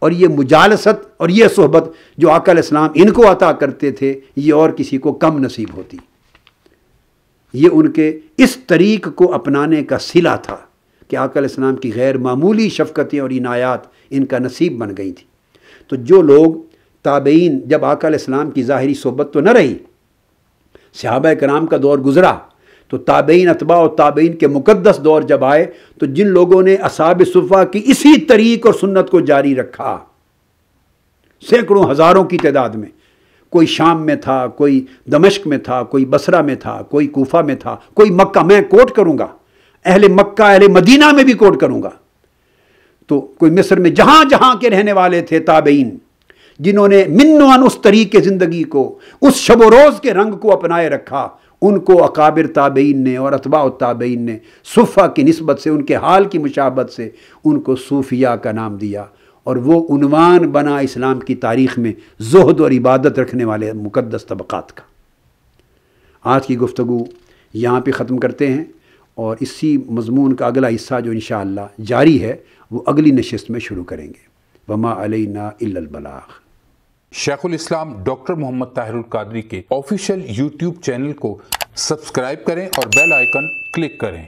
اور یہ مجالست اور یہ صحبت جو آقا علیہ السلام ان کو عطا کرتے تھے، یہ اور کسی کو کم نصیب ہوتی۔ یہ ان کے اس طریق کو اپنانے کا صلہ تھا کہ آقا علیہ السلام کی غیر معمولی شفقتیں اور عنایات ان کا نصیب بن گئی تھیں۔ تو جو لوگ تابعین، جب آقا علیہ السلام کی ظاہری صحبت تو نہ رہی، صحابہ کرام کا دور گزرا، تو تابعین، اتباع و تابعین کے مقدس دور جب آئے، تو جن لوگوں نے اصحاب صفہ کی اسی طریق اور سنت کو جاری رکھا، سینکڑوں ہزاروں کی تعداد میں، کوئی شام میں تھا، کوئی دمشق میں تھا، کوئی بصرہ میں تھا، کوئی کوفہ میں تھا، کوئی مکہ، میں کوٹ کروں گا، اہل مکہ، اہل مدینہ میں بھی کوٹ کروں گا، تو کوئی مصر میں، جہاں جہاں کے رہنے والے تھے تابعین، جنہوں نے منوان اس طریقے زندگی کو، اس شب و روز کے رنگ کو اپنائے رکھا، ان کو اکابر تابعین نے اور اتباع التابعین نے صفہ کی نسبت سے، ان کے حال کی مشابہت سے ان کو صوفیہ کا نام دیا، اور وہ عنوان بنا اسلام کی تاریخ میں زہد اور عبادت رکھنے والے مقدس طبقات کا۔ آج کی گفتگو یہاں پہ ختم کرتے ہیں، اور اسی مضمون کا اگلا حصہ جو انشاءاللہ جاری ہے وہ اگلی نشست میں شروع کریں گے۔ وما علینا الا البلاغ۔ شیخ الاسلام ڈاکٹر محمد طاہر القادری کے آفیشیل یوٹیوب چینل کو سبسکرائب کریں اور بیل آئیکن کلک کریں۔